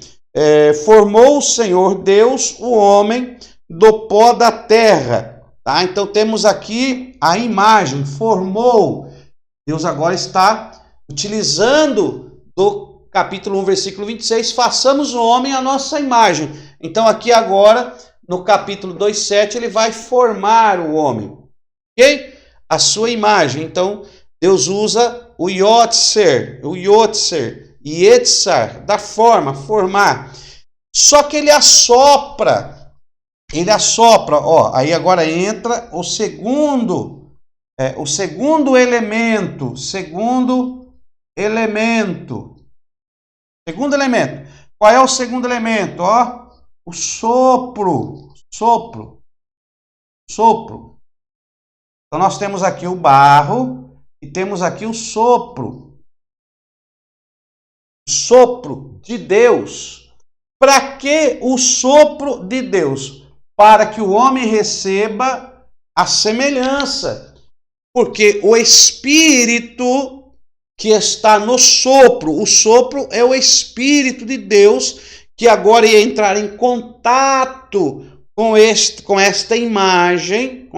Formou o Senhor Deus o homem do pó da terra, tá? Então temos aqui a imagem, formou. Deus agora está utilizando do capítulo 1, versículo 26, façamos o homem à nossa imagem. Então aqui agora, no capítulo 2,7, ele vai formar o homem, ok? A sua imagem. Então Deus usa o Yotzer, Yetzar, da forma, formar. Só que ele assopra, ó, aí agora entra o segundo elemento. Qual é o segundo elemento? Ó, o sopro. Então nós temos aqui o barro e temos aqui o sopro. Sopro de Deus. Para que o sopro de Deus? Para que o homem receba a semelhança. Porque o Espírito que está no sopro, o sopro é o Espírito de Deus que agora ia entrar em contato com esta imagem,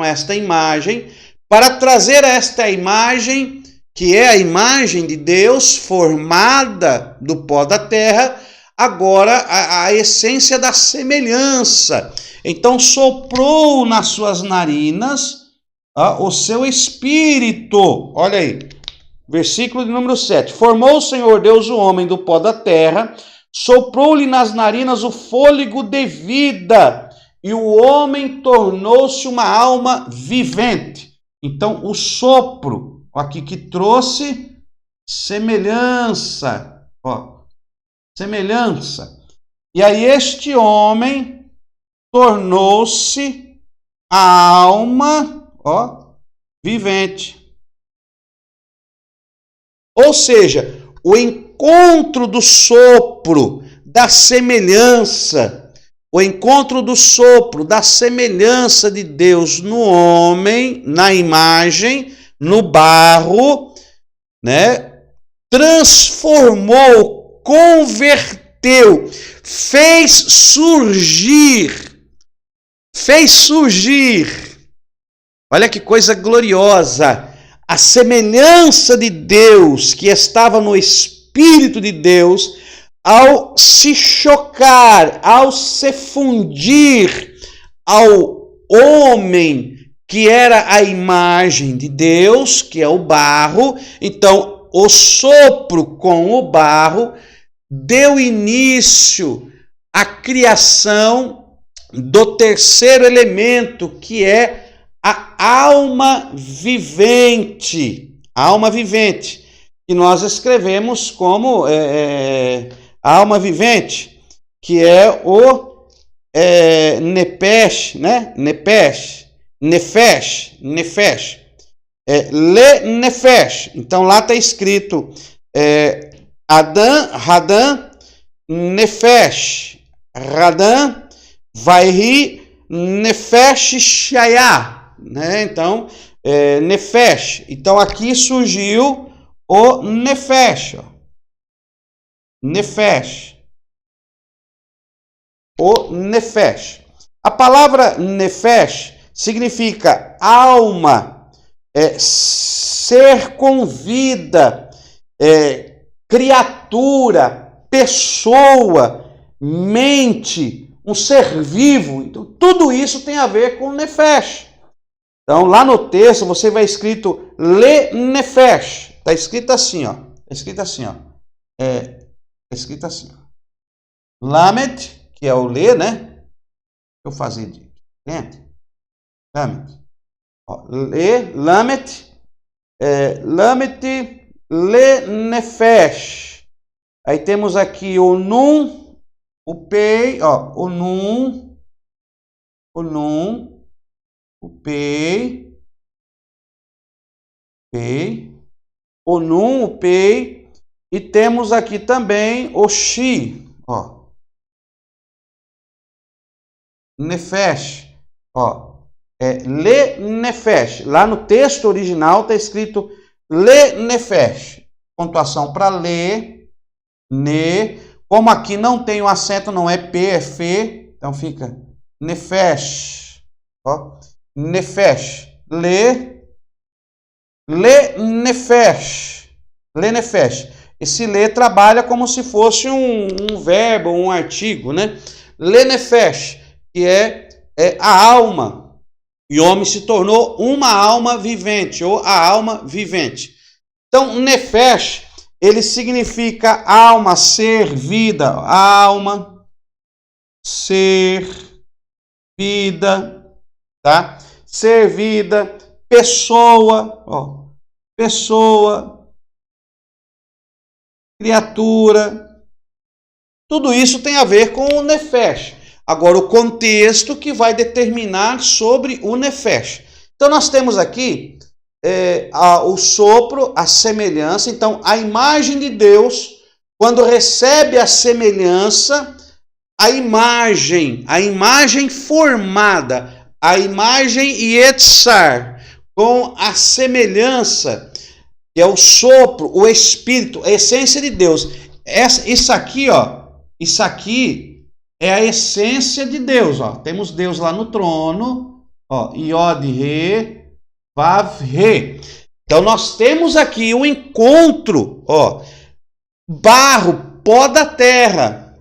para trazer esta imagem, que é a imagem de Deus formada do pó da terra, agora a essência da semelhança. Então soprou nas suas narinas o seu espírito. Olha aí, versículo de número 7. Formou o Senhor Deus o homem do pó da terra, soprou-lhe nas narinas o fôlego de vida, e o homem tornou-se uma alma vivente. Então o sopro, aqui que trouxe semelhança, ó, semelhança. E aí este homem tornou-se a alma, ó, vivente. Ou seja, o encontro do sopro, da semelhança, o encontro do sopro, da semelhança de Deus no homem, na imagem, no barro, né? Transformou, converteu, fez surgir. Olha que coisa gloriosa. A semelhança de Deus que estava no Espírito de Deus, ao se chocar, ao se fundir ao homem que era a imagem de Deus, que é o barro, então o sopro com o barro deu início à criação do terceiro elemento, que é a alma vivente. A alma vivente, que nós escrevemos como a alma vivente, que é o Nefesh, né? Nefesh. Le Nefesh. Então lá está escrito Radam, Nefesh. Radam, Vaihi, Nefesh Shayah, né? Então, Nefesh. Então aqui surgiu o Nefesh, ó. Nefesh. O Nefesh. A palavra Nefesh significa alma, ser com vida, criatura, pessoa, mente, um ser vivo. Então, tudo isso tem a ver com Nefesh. Então, lá no texto, você vai escrito Le Nefesh. Está escrito assim, ó. Está escrito assim, ó. Está escrito assim. Lamed, que é o Le, né? Deixa eu fazer de dentro. Lamed. Le, Lamed, Lamed, Le Nefesh. Aí temos aqui o Nun, o Pei, ó, o Nun, o Pei, o Nun, o Pei, e temos aqui também o Shi, ó, Nefesh, ó, Le Nefesh. Lá no texto original está escrito Le Nefesh. Pontuação para Le, Ne. Como aqui não tem o acento, não é P, é F, então fica Nefesh. Ó, Nefesh. Le Nefesh. Le Nefesh. Esse Le trabalha como se fosse um verbo, um artigo, né? Le Nefesh, que é a alma. E o homem se tornou uma alma vivente, ou a alma vivente. Então, Nefesh, ele significa alma, ser, vida. Alma, ser, vida, tá? Ser, vida, pessoa, ó, pessoa, criatura. Tudo isso tem a ver com o Nefesh. Agora, o contexto que vai determinar sobre o Nefesh. Então, nós temos aqui o sopro, a semelhança. Então, a imagem de Deus, quando recebe a semelhança, a imagem formada, a imagem Yetzar, com a semelhança, que é o sopro, o Espírito, a essência de Deus. Isso aqui, ó, isso aqui é a essência de Deus, ó. Temos Deus lá no trono, ó, Yod, Re, Vav, Re. Então nós temos aqui o encontro, ó, barro, pó da terra,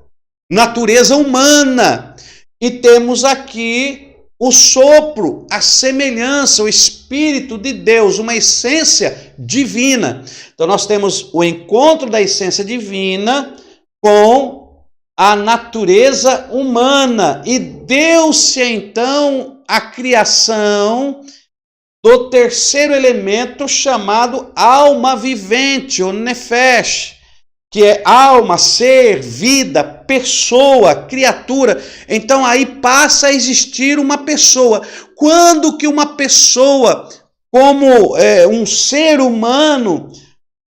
natureza humana, e temos aqui o sopro, a semelhança, o Espírito de Deus, uma essência divina. Então nós temos o encontro da essência divina com a natureza humana, e deu-se então a criação do terceiro elemento chamado alma vivente, o Nefesh, que é alma, ser, vida, pessoa, criatura. Então aí passa a existir uma pessoa. Quando que uma pessoa, como um ser humano,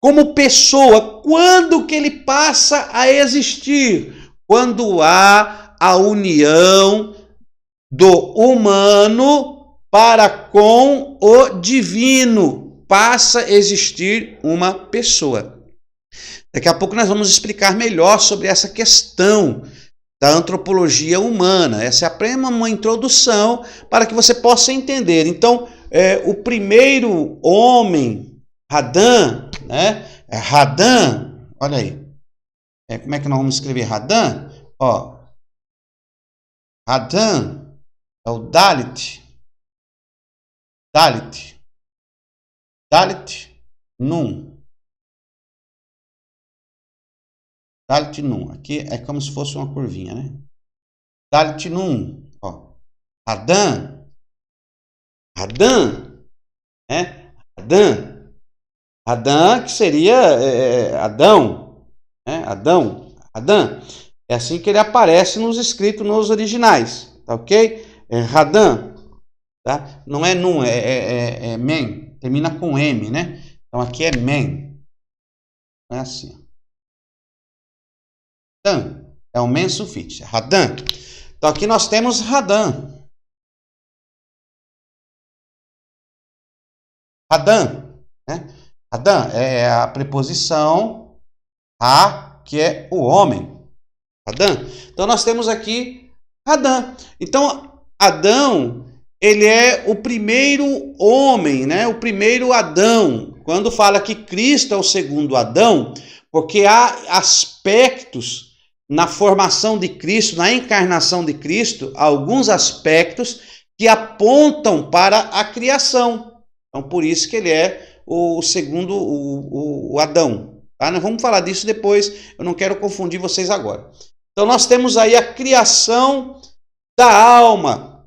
como pessoa, quando que ele passa a existir? Quando há a união do humano para com o divino, passa a existir uma pessoa. Daqui a pouco nós vamos explicar melhor sobre essa questão da antropologia humana. Essa é apenas uma introdução para que você possa entender. Então, o primeiro homem, Adão, né? Adão, olha aí. Como é que nós vamos escrever Adão? Ó, Adão é o Dalit. Dalit. Dalit Nun. Dalit Nun. Aqui é como se fosse uma curvinha, né? Dalit Nun. Ó, Adão. Adão. Né? Adão. Adão, que seria Adão. Adão. É assim que ele aparece nos escritos, nos originais, tá ok? Radam, tá? Não é Nun, é Men, termina com M, né? Então aqui é Men, não é assim. Radam, é o Men sufixo, Radam. Então aqui nós temos Radam. Radam, né? Radam é a preposição a que é o homem. Adão. Então nós temos aqui Adão. Então Adão, ele é o primeiro homem, né? O primeiro Adão. Quando fala que Cristo é o segundo Adão, porque há aspectos na formação de Cristo, na encarnação de Cristo, alguns aspectos que apontam para a criação. Então, por isso que ele é o segundo o Adão. Tá? Nós vamos falar disso depois, eu não quero confundir vocês agora. Então, nós temos aí a criação da alma,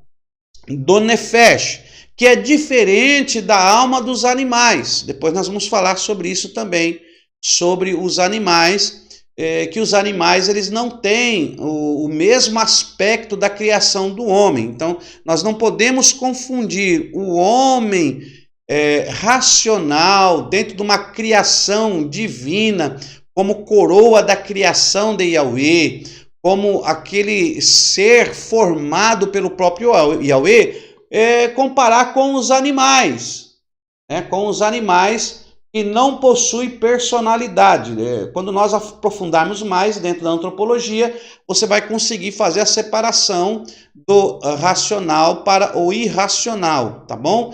do Nefesh, que é diferente da alma dos animais. Depois nós vamos falar sobre isso também, sobre os animais, que os animais eles não têm o mesmo aspecto da criação do homem. Então, nós não podemos confundir o homem racional dentro de uma criação divina, como coroa da criação de Yahweh, como aquele ser formado pelo próprio Yahweh, comparar com os animais, né? Com os animais que não possuem personalidade. Quando nós aprofundarmos mais dentro da antropologia, você vai conseguir fazer a separação do racional para o irracional, tá bom?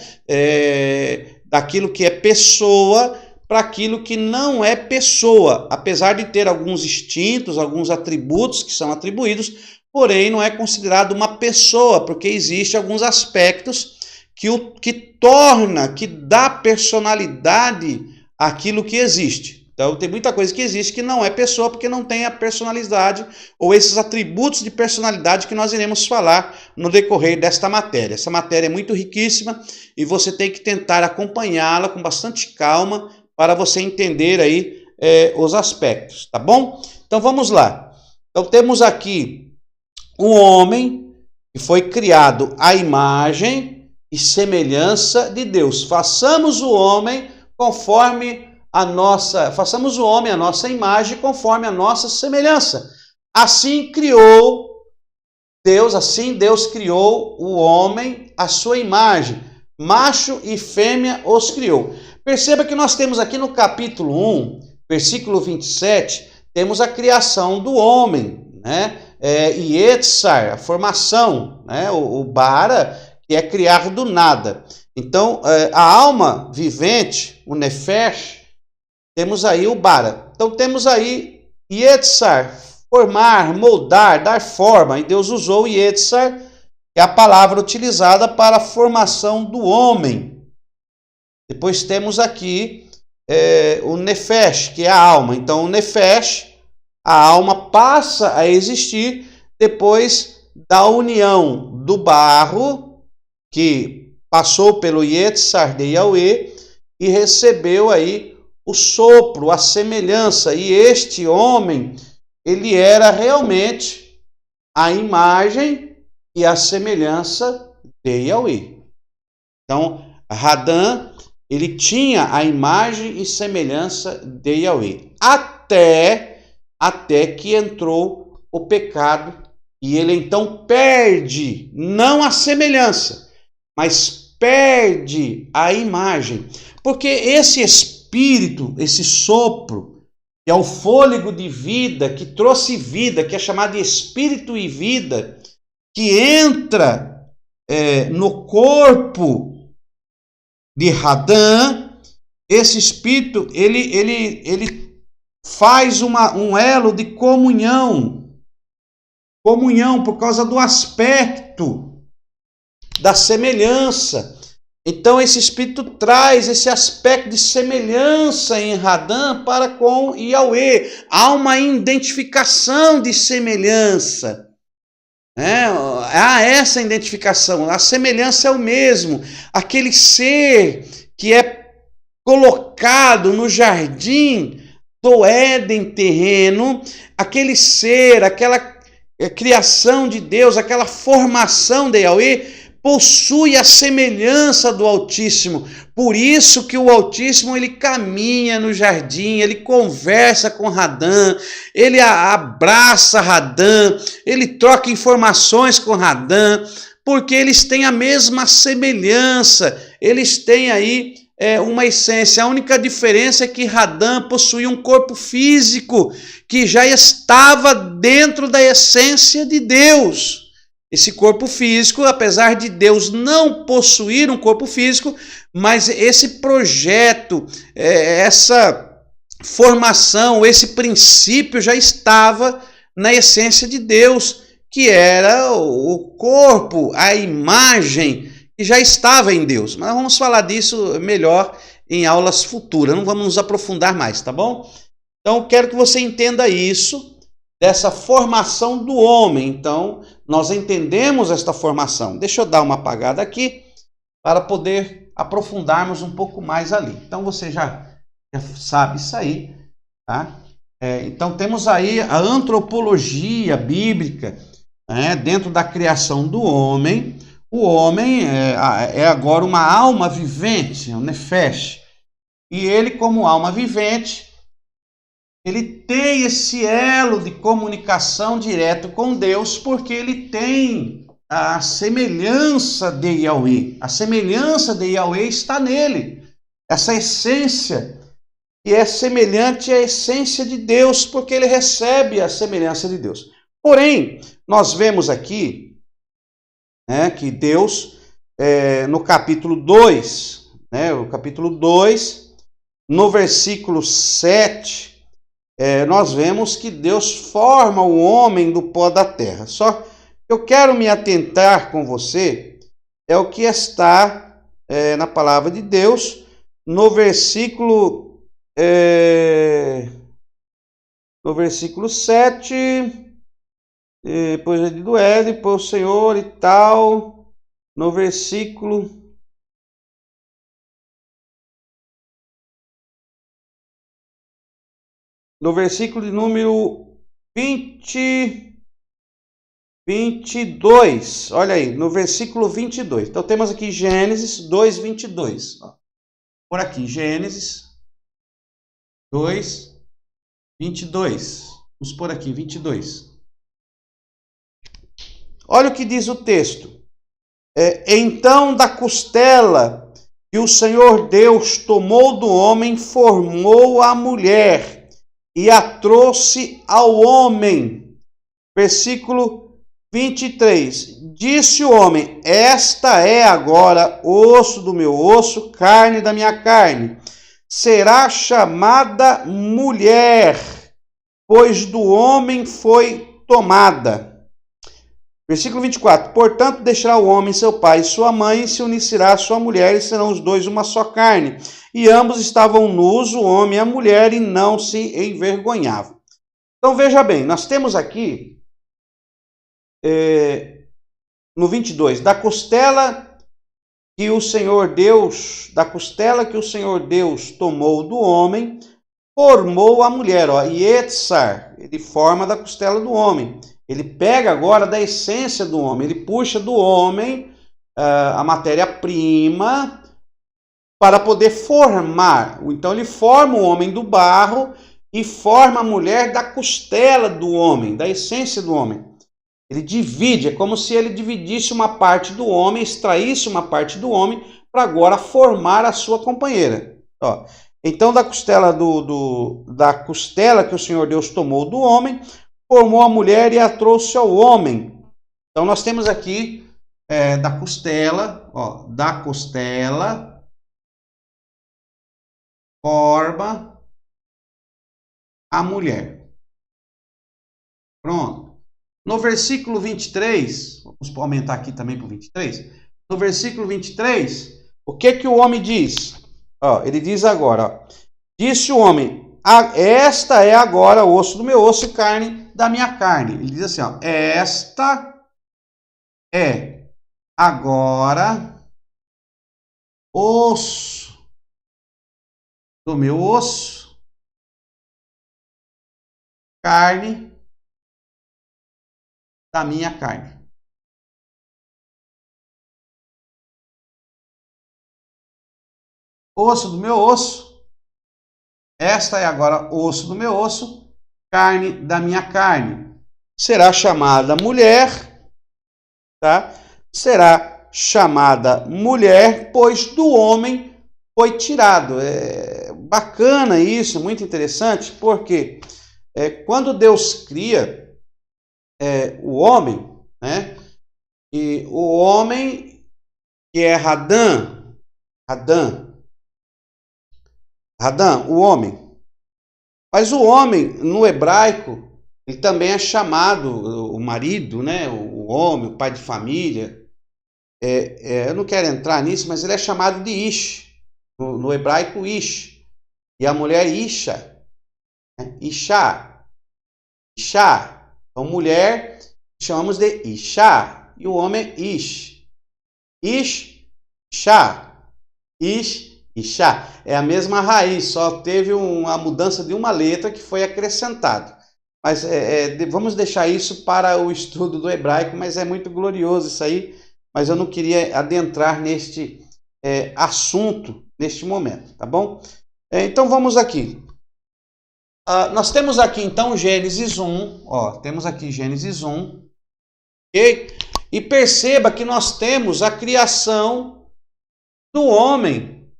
Daquilo que é pessoa para aquilo que não é pessoa, apesar de ter alguns instintos, alguns atributos que são atribuídos, porém não é considerado uma pessoa, porque existe alguns aspectos que dá personalidade àquilo que existe. Então tem muita coisa que existe que não é pessoa, porque não tem a personalidade ou esses atributos de personalidade que nós iremos falar no decorrer desta matéria. Essa matéria é muito riquíssima e você tem que tentar acompanhá-la com bastante calma para você entender aí os aspectos, tá bom? Então vamos lá. Então temos aqui o homem que foi criado à imagem e semelhança de Deus. Façamos o homem a nossa imagem conforme a nossa semelhança. Assim Deus criou o homem à sua imagem, macho e fêmea os criou. Perceba que nós temos aqui no capítulo 1, versículo 27, temos a criação do homem, né? Yetzar, a formação, né? O bara, que é criar do nada. Então, a alma vivente, o Nefesh, temos aí o bara. Então, temos aí Yetzar, formar, moldar, dar forma. E Deus usou o Yetzar, que é a palavra utilizada para a formação do homem. Depois temos aqui o Nefesh, que é a alma. Então, o Nefesh, a alma passa a existir depois da união do barro, que passou pelo Yetzar de Yahweh e recebeu aí o sopro, a semelhança. E este homem, ele era realmente a imagem e a semelhança de Yahweh. Então, Adão, ele tinha a imagem e semelhança de Yahweh. Até que entrou o pecado e ele então perde, não a semelhança, mas perde a imagem. Porque esse espírito, esse sopro, que é o fôlego de vida, que trouxe vida, que é chamado de espírito e vida, que entra no corpo de Adão, esse espírito, ele faz um elo de comunhão por causa do aspecto da semelhança. Então esse espírito traz esse aspecto de semelhança em Adão para com Yahweh. Há uma identificação de semelhança. Há essa identificação. A semelhança é o mesmo. Aquele ser que é colocado no jardim do Éden terreno, aquele ser, aquela criação de Deus, aquela formação de Yahweh, possui a semelhança do Altíssimo. Por isso que o Altíssimo, ele caminha no jardim, ele conversa com Adão, ele abraça Adão, ele troca informações com Adão, porque eles têm a mesma semelhança, eles têm aí uma essência. A única diferença é que Adão possuía um corpo físico que já estava dentro da essência de Deus. Esse corpo físico, apesar de Deus não possuir um corpo físico, mas esse projeto, essa formação, esse princípio já estava na essência de Deus, que era o corpo, a imagem que já estava em Deus. Mas vamos falar disso melhor em aulas futuras, não vamos nos aprofundar mais, tá bom? Então, quero que você entenda isso, dessa formação do homem. Então, nós entendemos esta formação. Deixa eu dar uma apagada aqui, para poder aprofundarmos um pouco mais ali. Então, você já sabe isso aí, tá? Então, temos aí a antropologia bíblica, dentro da criação do homem. O homem é agora uma alma vivente, o Nefesh. E ele, como alma vivente, ele tem esse elo de comunicação direto com Deus, porque ele tem a semelhança de Yahweh. A semelhança de Yahweh está nele. Essa essência que é semelhante à essência de Deus, porque ele recebe a semelhança de Deus. Porém, nós vemos aqui que Deus, no capítulo 2, no versículo 7, nós vemos que Deus forma o homem do pó da terra. Só eu quero me atentar com você, o que está na palavra de Deus, no versículo 7, depois do depois o Senhor e tal, no versículo de número 22, olha aí, no versículo 22. Então temos aqui Gênesis 2, 22. Por aqui, Gênesis 2, 22. Vamos por aqui, 22. Olha o que diz o texto. Então da costela que o Senhor Deus tomou do homem, formou a mulher e a trouxe ao homem. Versículo 23. Disse o homem: esta é agora osso do meu osso, carne da minha carne. Será chamada mulher, pois do homem foi tomada. Versículo 24. Portanto, deixará o homem seu pai e sua mãe, e se unirá à sua mulher, e serão os dois uma só carne. E ambos estavam nus, o homem e a mulher, e não se envergonhavam. Então, veja bem, nós temos aqui, no 22, da costela que o Senhor Deus tomou do homem, formou a mulher. Yetzar, ele forma da costela do homem. Ele pega agora da essência do homem, ele puxa do homem a matéria-prima para poder formar. Então ele forma o homem do barro e forma a mulher da costela do homem, da essência do homem. Ele divide, é como se ele dividisse uma parte do homem, extraísse uma parte do homem para agora formar a sua companheira. Então da costela da costela que o Senhor Deus tomou do homem, formou a mulher e a trouxe ao homem. Então nós temos aqui da costela forma a mulher. Pronto. No versículo 23, vamos aumentar aqui também para o 23. No versículo 23, o que o homem diz? Ele diz agora, disse o homem: esta é agora osso do meu osso e carne da minha carne. Ele diz assim, esta é agora osso do meu osso, carne da minha carne. Osso do meu osso. Esta é agora osso do meu osso, carne da minha carne. Será chamada mulher, tá? Será chamada mulher, pois do homem foi tirado. É bacana isso, muito interessante, porque quando Deus cria o homem, né? E o homem que é Adão, o homem. Mas o homem, no hebraico, ele também é chamado o marido, né? O homem, o pai de família. Eu não quero entrar nisso, mas ele é chamado de Ish. No hebraico, Ish. E a mulher, Isha. Né? Isha. Isha. Então, mulher, chamamos de Isha. E o homem, Ish. Ish, Isha. Ish, Isha. É a mesma raiz, só teve uma mudança de uma letra que foi acrescentado. Mas vamos deixar isso para o estudo do hebraico, mas é muito glorioso isso aí. Mas eu não queria adentrar neste assunto neste momento, tá bom? Então vamos aqui. Nós temos aqui então Gênesis 1, temos aqui Gênesis 1, ok? E perceba que nós temos a criação do homem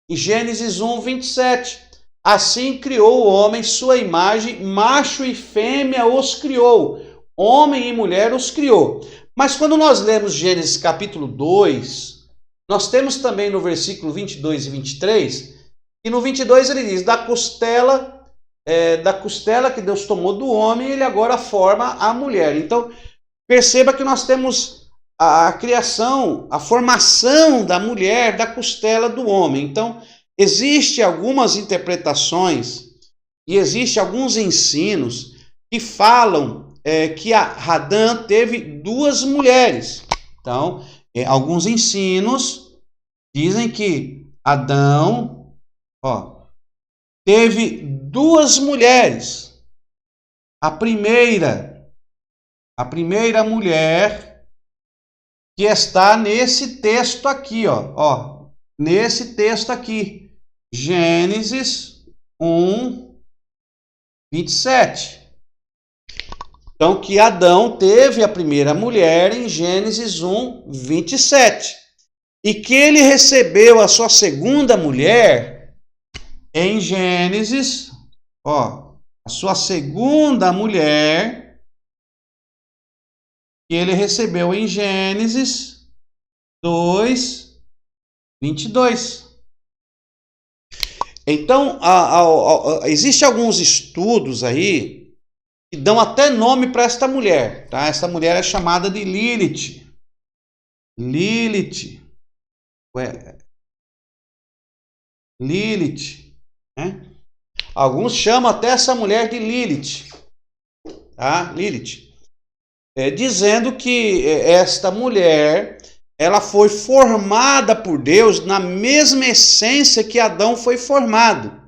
em Gênesis 1, 27. Assim criou o homem sua imagem, macho e fêmea os criou, homem e mulher os criou. Mas quando nós lemos Gênesis capítulo 2, nós temos também no versículo 22 e 23, e no 22 ele diz, da costela que Deus tomou do homem, ele agora forma a mulher. Então, perceba que nós temos a criação, a formação da mulher da costela do homem. Então, existem algumas interpretações e existem alguns ensinos que falam que Adão teve duas mulheres. Então, alguns ensinos dizem que Adão teve duas mulheres. A primeira mulher que está nesse texto aqui, nesse texto aqui, Gênesis 1, 27. Então, que Adão teve a primeira mulher em Gênesis 1, 27. E que ele recebeu a sua segunda mulher em Gênesis, a sua segunda mulher, que ele recebeu em Gênesis 2, 22. Então, existem alguns estudos aí que dão até nome para esta mulher, tá? Esta mulher é chamada de Lilith. Lilith, né? Alguns chamam até essa mulher de Lilith, tá? Lilith, dizendo que esta mulher, ela foi formada por Deus na mesma essência que Adão foi formado.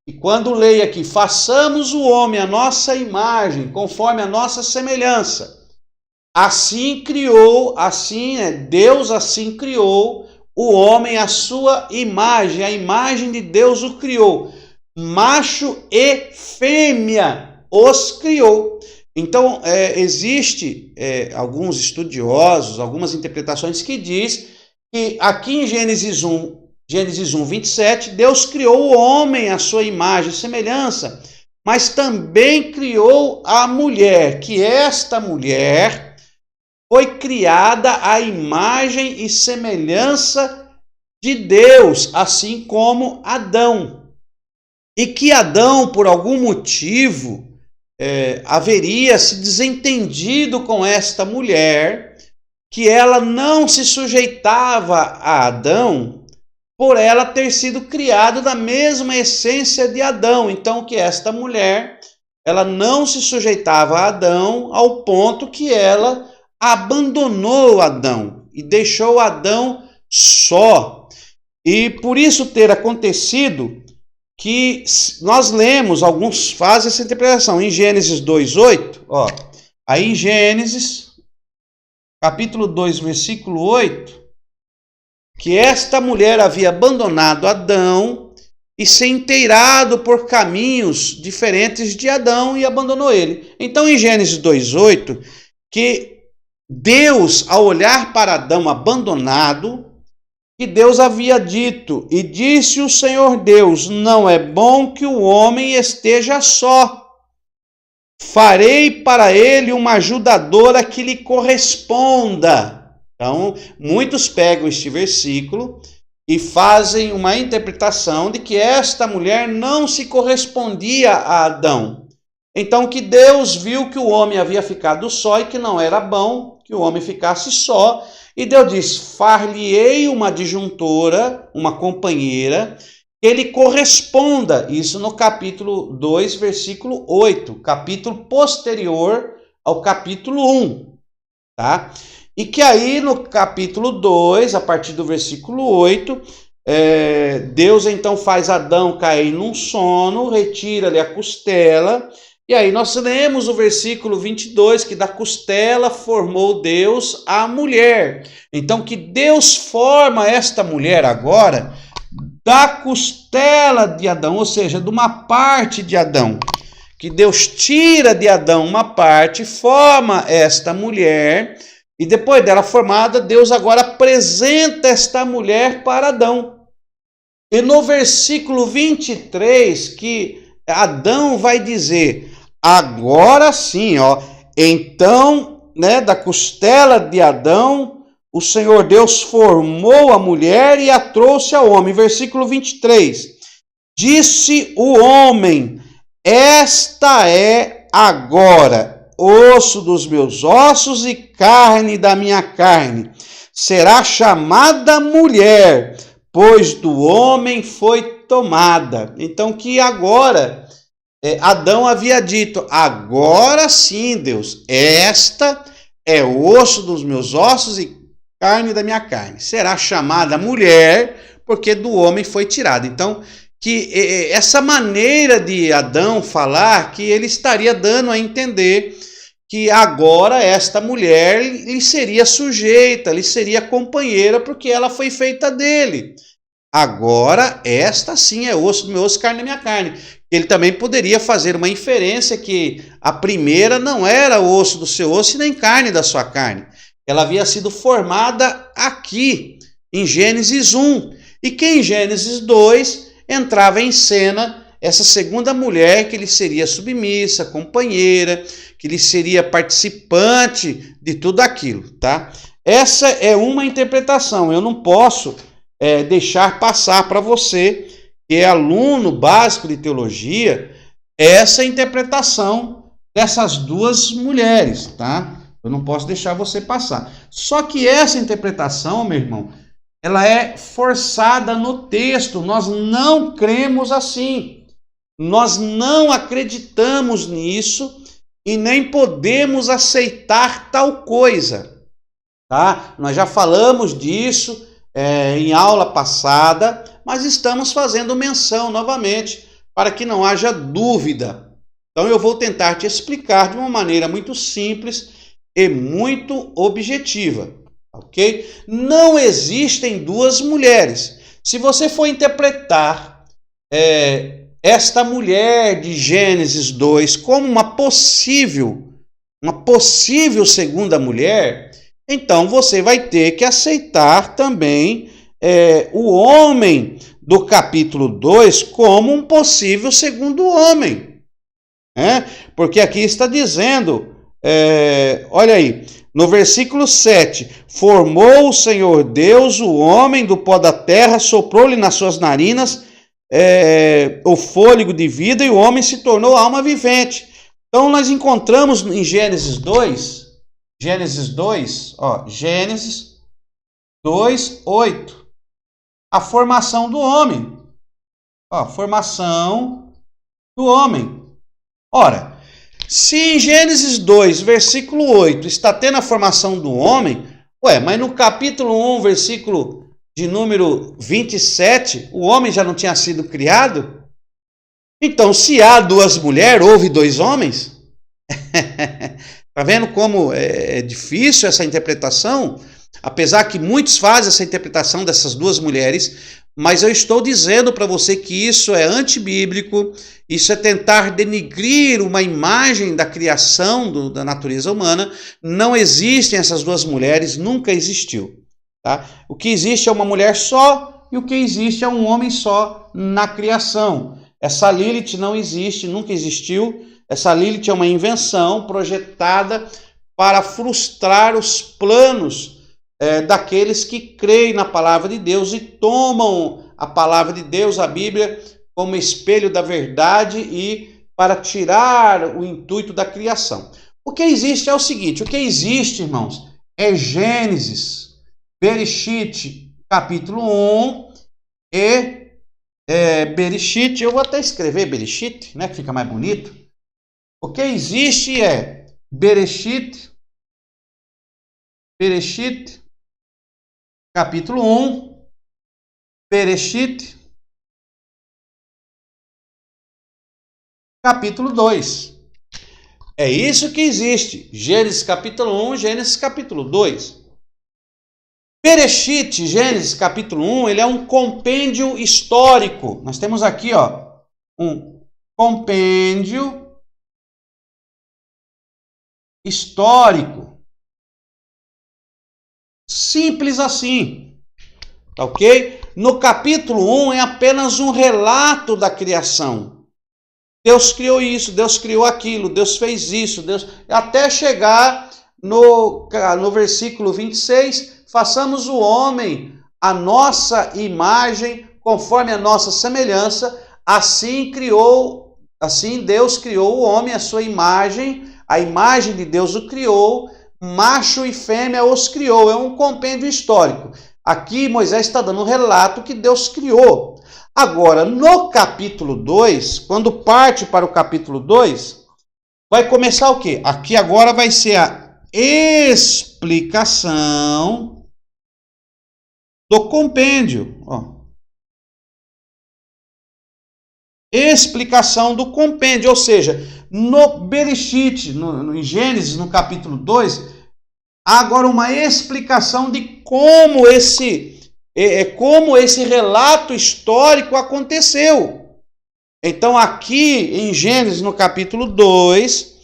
E quando leio aqui, façamos o homem a nossa imagem, conforme a nossa semelhança. Assim criou, Deus assim criou o homem à sua imagem, a imagem de Deus o criou. Macho e fêmea os criou. Então, existe alguns estudiosos, algumas interpretações que diz que aqui em Gênesis 1, 27, Deus criou o homem à sua imagem e semelhança, mas também criou a mulher, que esta mulher foi criada à imagem e semelhança de Deus, assim como Adão. E que Adão, por algum motivo, haveria se desentendido com esta mulher, que ela não se sujeitava a Adão, por ela ter sido criada da mesma essência de Adão. Então, que esta mulher, ela não se sujeitava a Adão ao ponto que ela abandonou Adão e deixou Adão só. E por isso ter acontecido que nós lemos, alguns fazem essa interpretação, em Gênesis 2:8, aí em Gênesis, capítulo 2, versículo 8, que esta mulher havia abandonado Adão e se inteirado por caminhos diferentes de Adão e abandonou ele. Então, em Gênesis 2:8, que Deus, ao olhar para Adão abandonado, que Deus havia dito, e disse o Senhor Deus, não é bom que o homem esteja só. Farei para ele uma ajudadora que lhe corresponda. Então, muitos pegam este versículo e fazem uma interpretação de que esta mulher não se correspondia a Adão. Então, que Deus viu que o homem havia ficado só e que não era bom que o homem ficasse só. E Deus diz, far-lhe-ei uma adjuntora, uma companheira, que ele corresponda. Isso no capítulo 2, versículo 8, capítulo posterior ao capítulo 1. Tá? E que aí no capítulo 2, a partir do versículo 8, Deus então faz Adão cair num sono, retira-lhe a costela. E aí nós lemos o versículo 22, que da costela formou Deus a mulher. Então que Deus forma esta mulher agora da costela de Adão, ou seja, de uma parte de Adão. Que Deus tira de Adão uma parte, forma esta mulher, e depois dela formada, Deus agora apresenta esta mulher para Adão. E no versículo 23, que Adão vai dizer, agora sim, então, da costela de Adão, o Senhor Deus formou a mulher e a trouxe ao homem. Versículo 23. Disse o homem, esta é agora osso dos meus ossos e carne da minha carne. Será chamada mulher, pois do homem foi tomada. Então que agora, Adão havia dito, agora sim, Deus, esta é osso dos meus ossos e carne da minha carne. Será chamada mulher, porque do homem foi tirada. Então, que essa maneira de Adão falar, que ele estaria dando a entender que agora esta mulher lhe seria sujeita, lhe seria companheira, porque ela foi feita dele. Agora, esta sim é osso do meu osso, carne da minha carne. Ele também poderia fazer uma inferência que a primeira não era osso do seu osso e nem carne da sua carne. Ela havia sido formada aqui, em Gênesis 1. E que em Gênesis 2 entrava em cena essa segunda mulher que lhe seria submissa, companheira, que lhe seria participante de tudo aquilo, tá? Essa é uma interpretação. Eu não posso deixar passar para você, que é aluno básico de teologia, essa interpretação dessas duas mulheres, tá? Eu não posso deixar você passar. Só que essa interpretação, meu irmão, ela é forçada no texto. Nós não cremos assim. Nós não acreditamos nisso e nem podemos aceitar tal coisa. Tá? Nós já falamos disso em aula passada, mas estamos fazendo menção novamente para que não haja dúvida. Então eu vou tentar te explicar de uma maneira muito simples e muito objetiva, ok? Não existem duas mulheres. Se você for interpretar esta mulher de Gênesis 2 como uma possível segunda mulher, então você vai ter que aceitar também o homem do capítulo 2 como um possível segundo homem. Porque aqui está dizendo, olha aí, no versículo 7, formou o Senhor Deus o homem do pó da terra, soprou-lhe nas suas narinas o fôlego de vida e o homem se tornou alma vivente. Então nós encontramos em Gênesis 2, Gênesis 2, 8, a formação do homem. Formação do homem. Ora, se em Gênesis 2, versículo 8, está tendo a formação do homem, mas no capítulo 1, versículo de número 27, o homem já não tinha sido criado? Então, se há duas mulheres, houve dois homens? Está vendo como é difícil essa interpretação? Apesar que muitos fazem essa interpretação dessas duas mulheres, mas eu estou dizendo para você que isso é antibíblico, isso é tentar denigrir uma imagem da criação da natureza humana. Não existem essas duas mulheres, nunca existiu. Tá? O que existe é uma mulher só e o que existe é um homem só na criação. Essa Lilith não existe, nunca existiu. Essa Lilith é uma invenção projetada para frustrar os planos daqueles que creem na palavra de Deus e tomam a palavra de Deus, a Bíblia, como espelho da verdade e para tirar o intuito da criação. O que existe é o seguinte, o que existe, irmãos, é Gênesis, Bereshit, capítulo 1 e Bereshit, eu vou até escrever Bereshit, né, que fica mais bonito. O que existe é Bereshit, capítulo 1, Bereshit, capítulo 2. É isso que existe. Gênesis capítulo 1, Gênesis capítulo 2. Bereshit, Gênesis capítulo 1, ele é um compêndio histórico. Nós temos aqui, ó, um compêndio histórico. Simples assim. Tá ok? No capítulo 1 é apenas um relato da criação. Deus criou isso, Deus criou aquilo, Deus fez isso, Deus... Até chegar no versículo 26, façamos o homem a nossa imagem, conforme a nossa semelhança, assim Deus criou o homem a sua imagem, a imagem de Deus o criou, macho e fêmea os criou. É um compêndio histórico. Aqui Moisés está dando um relato que Deus criou. Agora, no capítulo 2, quando parte para o capítulo 2, vai começar o quê? Aqui agora vai ser a explicação do compêndio. Ó. Explicação do compêndio, ou seja, no Bereshit, em Gênesis, no capítulo 2, há agora uma explicação de como esse relato histórico aconteceu. Então, aqui em Gênesis, no capítulo 2,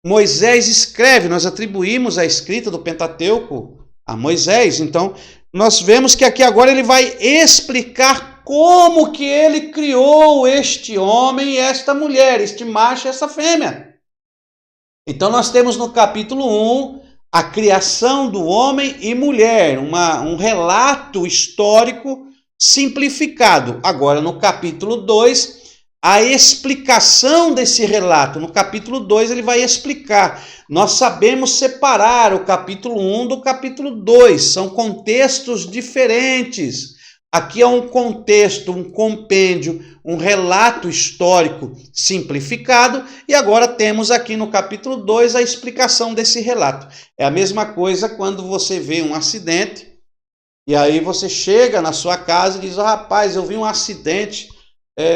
Moisés escreve, nós atribuímos a escrita do Pentateuco a Moisés. Então, nós vemos que aqui agora ele vai explicar como que ele criou este homem e esta mulher, este macho e essa fêmea. Então, nós temos no capítulo 1 a criação do homem e mulher, um relato histórico simplificado. Agora, no capítulo 2, a explicação desse relato. No capítulo 2, ele vai explicar. Nós sabemos separar o capítulo 1 do capítulo 2. São contextos diferentes. Aqui é um contexto, um compêndio, um relato histórico simplificado, e agora temos aqui no capítulo 2 a explicação desse relato. É a mesma coisa quando você vê um acidente, e aí você chega na sua casa e diz, rapaz, eu vi um acidente,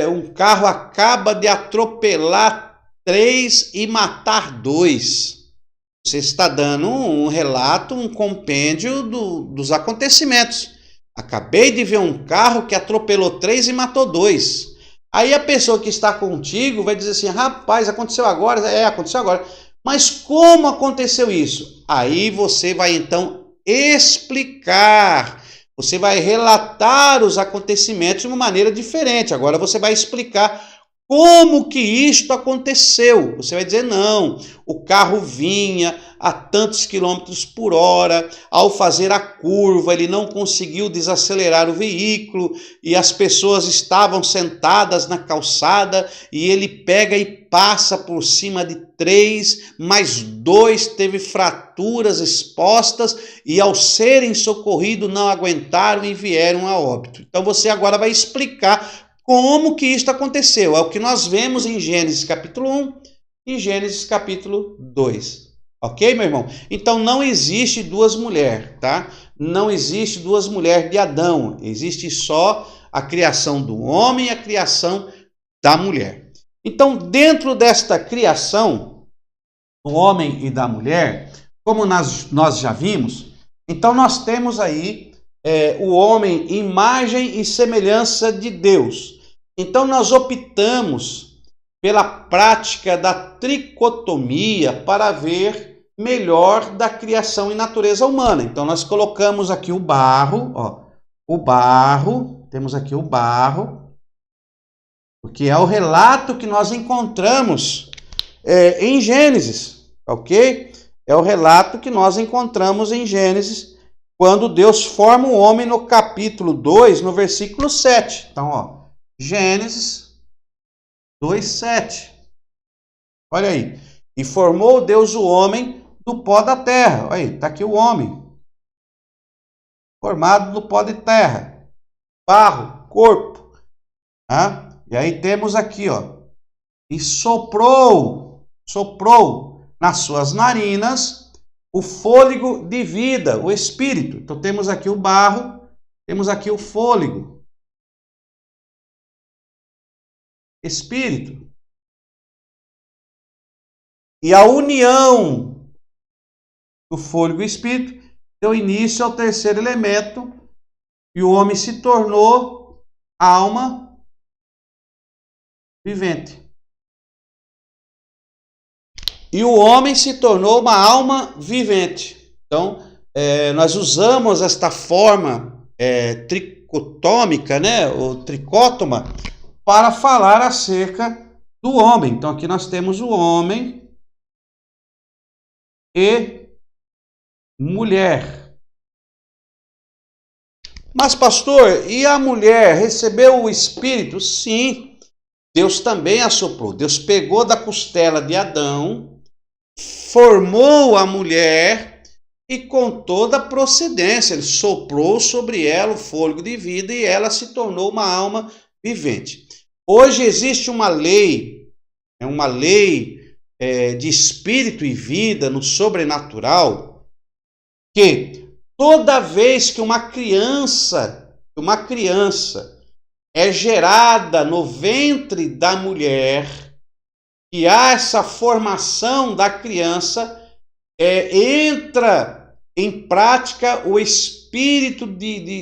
um carro acaba de atropelar 3 e matar 2. Você está dando um relato, um compêndio dos acontecimentos. Acabei de ver um carro que atropelou 3 e matou 2. Aí a pessoa que está contigo vai dizer assim, rapaz, aconteceu agora? Aconteceu agora. Mas como aconteceu isso? Aí você vai então explicar. Você vai relatar os acontecimentos de uma maneira diferente. Agora você vai explicar como que isto aconteceu. Você vai dizer, não, o carro vinha a tantos quilômetros por hora, ao fazer a curva, ele não conseguiu desacelerar o veículo, e as pessoas estavam sentadas na calçada, e ele pega e passa por cima de 3, mas 2 teve fraturas expostas, e ao serem socorridos não aguentaram e vieram a óbito. Então você agora vai explicar como que isto aconteceu. É o que nós vemos em Gênesis capítulo 1 e Gênesis capítulo 2. Ok, meu irmão? Então não existe duas mulheres, tá? Não existe duas mulheres de Adão. Existe só a criação do homem e a criação da mulher. Então, dentro desta criação do homem e da mulher, como nós já vimos, então nós temos aí o homem, imagem e semelhança de Deus. Então nós optamos pela prática da tricotomia para ver melhor da criação e natureza humana. Então nós colocamos aqui o barro, ó, o barro, temos aqui o barro, porque é o relato que nós encontramos em Gênesis, ok? É o relato que nós encontramos em Gênesis, quando Deus forma o homem no capítulo 2, no versículo 7. Então, ó, Gênesis 2:7. Olha aí. E formou Deus o homem do pó da terra. Olha aí, está aqui o homem. Formado do pó de terra. Barro, corpo. Ah? E aí temos aqui, ó. E soprou nas suas narinas o fôlego de vida, o espírito. Então temos aqui o barro, temos aqui o fôlego. Espírito. E a união do fôlego e espírito deu início ao terceiro elemento, e o homem se tornou alma vivente. E o homem se tornou uma alma vivente. Então, nós usamos esta forma tricotômica, né, ou tricótoma, para falar acerca do homem. Então, aqui nós temos o homem e mulher. Mas, pastor, e a mulher recebeu o Espírito? Sim, Deus também assoprou. Deus pegou da costela de Adão, formou a mulher e com toda a procedência, ele soprou sobre ela o fôlego de vida e ela se tornou uma alma vivente. Hoje existe uma lei, de espírito e vida no sobrenatural, que toda vez que uma criança é gerada no ventre da mulher, que há essa formação da criança, entra em prática o espírito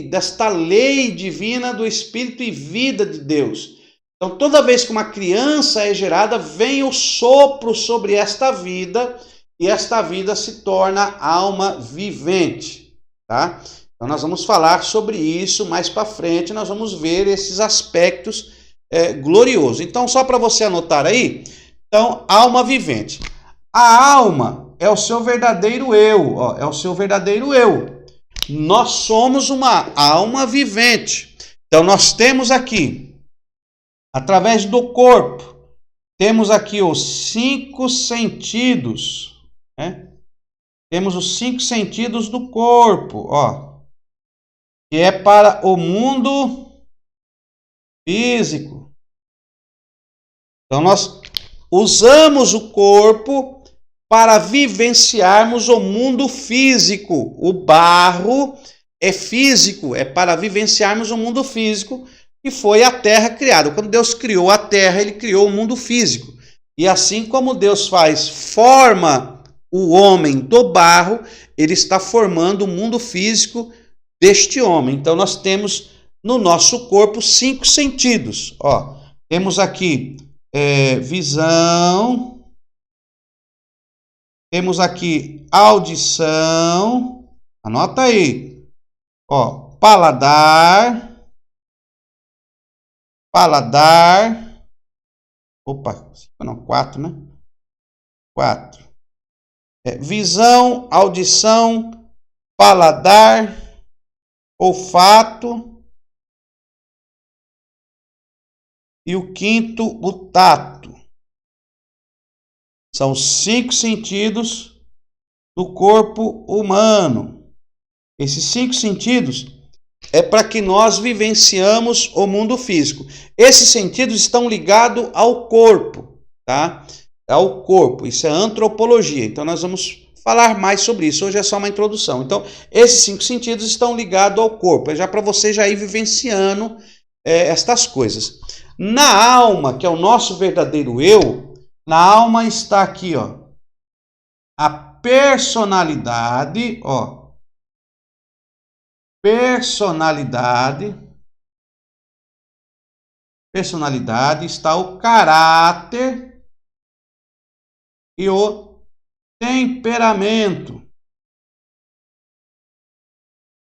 desta lei divina do espírito e vida de Deus. Então, toda vez que uma criança é gerada, vem o sopro sobre esta vida, e esta vida se torna alma vivente, tá? Então, nós vamos falar sobre isso mais para frente, nós vamos ver esses aspectos gloriosos. Então, só para você anotar aí, então, alma vivente. A alma é o seu verdadeiro eu, ó, é o seu verdadeiro eu. Nós somos uma alma vivente. Então, nós temos aqui, através do corpo, temos aqui os 5 sentidos, né? Temos os 5 sentidos do corpo, ó, que é para o mundo físico. Então, nós usamos o corpo para vivenciarmos o mundo físico. O barro é físico, é para vivenciarmos o mundo físico, que foi a terra criada. Quando Deus criou a terra, ele criou o mundo físico. E assim como Deus forma o homem do barro, ele está formando o mundo físico deste homem. Então nós temos no nosso corpo 5 sentidos. Ó, temos aqui visão, temos aqui audição, anota aí, ó, paladar, opa, 4, né? 4. Visão, audição, paladar, olfato e o 5º, o tato. São 5 sentidos do corpo humano. Esses 5 sentidos é para que nós vivenciamos o mundo físico. Esses sentidos estão ligados ao corpo, tá? Ao corpo. Isso é antropologia. Então nós vamos falar mais sobre isso. Hoje é só uma introdução. Então, esses 5 sentidos estão ligados ao corpo. É já para você já ir vivenciando estas coisas. Na alma, que é o nosso verdadeiro eu, na alma está aqui, ó, a personalidade, ó. Personalidade, está o caráter e o temperamento.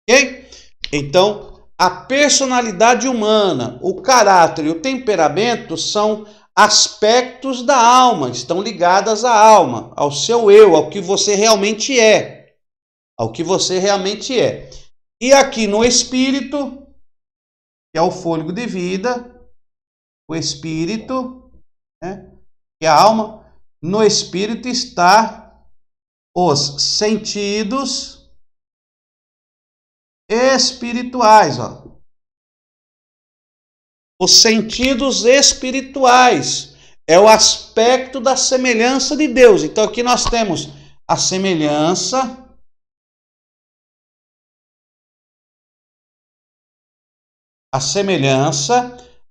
Ok? Então, a personalidade humana, o caráter e o temperamento são aspectos da alma, estão ligadas à alma, ao seu eu, ao que você realmente é. Ao que você realmente é. E aqui no espírito, que é o fôlego de vida, o espírito, né, que é a alma, no espírito está os sentidos espirituais, ó. Os sentidos espirituais é o aspecto da semelhança de Deus. Então aqui nós temos a semelhança,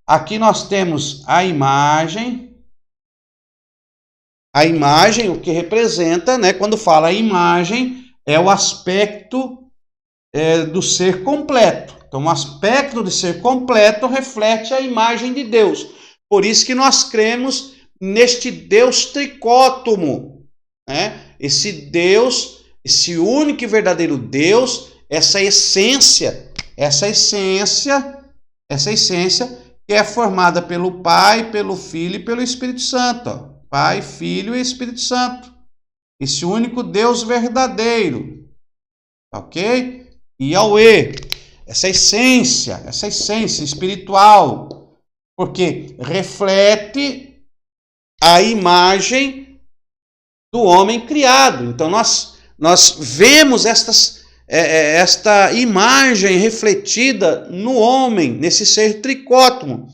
aqui nós temos a imagem, o que representa, né, quando fala a imagem, é o aspecto do ser completo. Então, o aspecto de ser completo reflete a imagem de Deus. Por isso que nós cremos neste Deus tricótomo, né? Esse Deus, esse único e verdadeiro Deus, essa essência que é formada pelo Pai, pelo Filho e pelo Espírito Santo. Ó. Pai, Filho e Espírito Santo. Esse único Deus verdadeiro. Ok? Yahweh. Essa essência espiritual. Porque reflete a imagem do homem criado. Então nós vemos esta imagem refletida no homem, nesse ser tricótomo,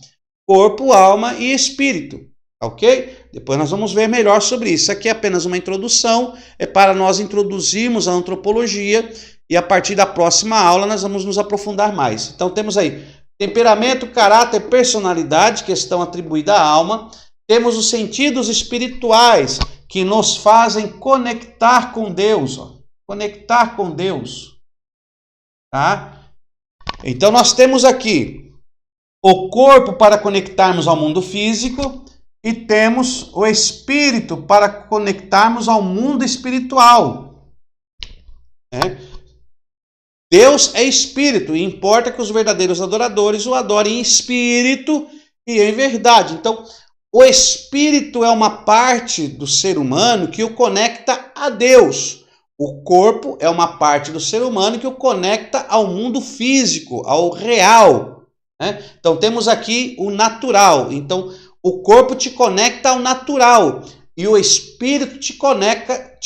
corpo, alma e espírito, ok? Depois nós vamos ver melhor sobre isso. Isso aqui é apenas uma introdução, é para nós introduzirmos a antropologia e a partir da próxima aula nós vamos nos aprofundar mais. Então temos aí temperamento, caráter, personalidade, questão atribuída à alma. Temos os sentidos espirituais que nos fazem conectar com Deus, ó. Conectar com Deus, tá? Então nós temos aqui o corpo para conectarmos ao mundo físico e temos o espírito para conectarmos ao mundo espiritual, né? Deus é espírito e importa que os verdadeiros adoradores o adorem em espírito e em verdade. Então, o espírito é uma parte do ser humano que o conecta a Deus. O corpo é uma parte do ser humano que o conecta ao mundo físico, ao real, né? Então temos aqui o natural. Então o corpo te conecta ao natural e o espírito te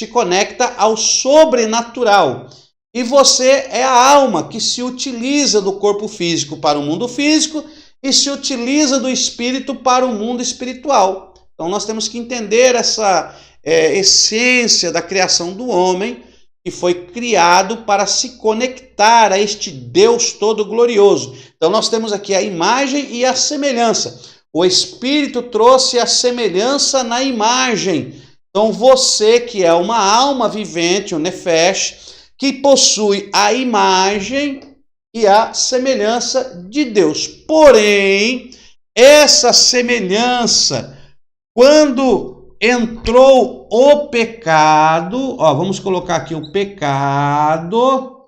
conecta ao sobrenatural. E você é a alma que se utiliza do corpo físico para o mundo físico e se utiliza do espírito para o mundo espiritual. Então nós temos que entender essa essência da criação do homem, que foi criado para se conectar a este Deus todo glorioso. Então nós temos aqui a imagem e a semelhança. O Espírito trouxe a semelhança na imagem. Então você que é uma alma vivente, o Nefesh, que possui a imagem e a semelhança de Deus. Porém, essa semelhança, quando entrou o pecado, ó, vamos colocar aqui o pecado,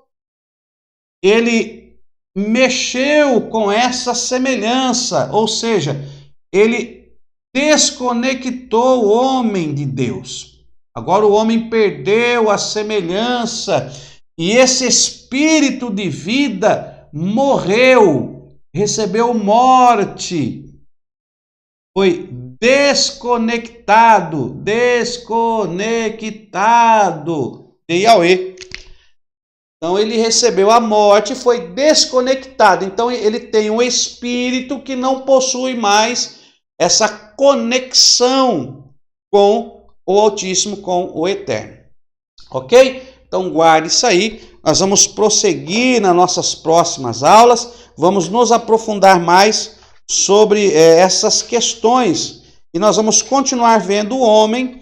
ele mexeu com essa semelhança, ou seja, ele desconectou o homem de Deus. Agora o homem perdeu a semelhança e esse espírito de vida morreu, recebeu morte, foi desconectado de Yahweh. Então ele recebeu a morte e foi desconectado. Então ele tem um espírito que não possui mais essa conexão com o Altíssimo, com o Eterno. Ok? Então guarde isso aí. Nós vamos prosseguir nas nossas próximas aulas. Vamos nos aprofundar mais sobre essas questões. E nós vamos continuar vendo o homem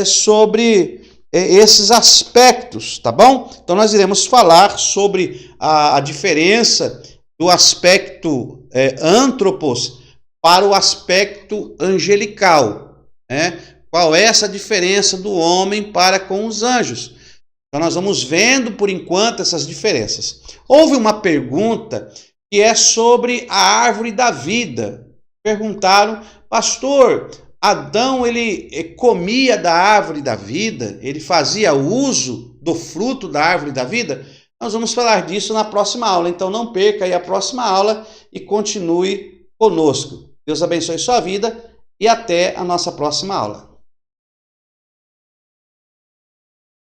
sobre esses aspectos, tá bom? Então nós iremos falar sobre a diferença do aspecto antropos para o aspecto angelical, né? Qual é essa diferença do homem para com os anjos? Então nós vamos vendo por enquanto essas diferenças. Houve uma pergunta que é sobre a árvore da vida. Perguntaram, pastor, Adão ele comia da árvore da vida? Ele fazia uso do fruto da árvore da vida? Nós vamos falar disso na próxima aula, então não perca aí a próxima aula e continue conosco. Deus abençoe sua vida e até a nossa próxima aula.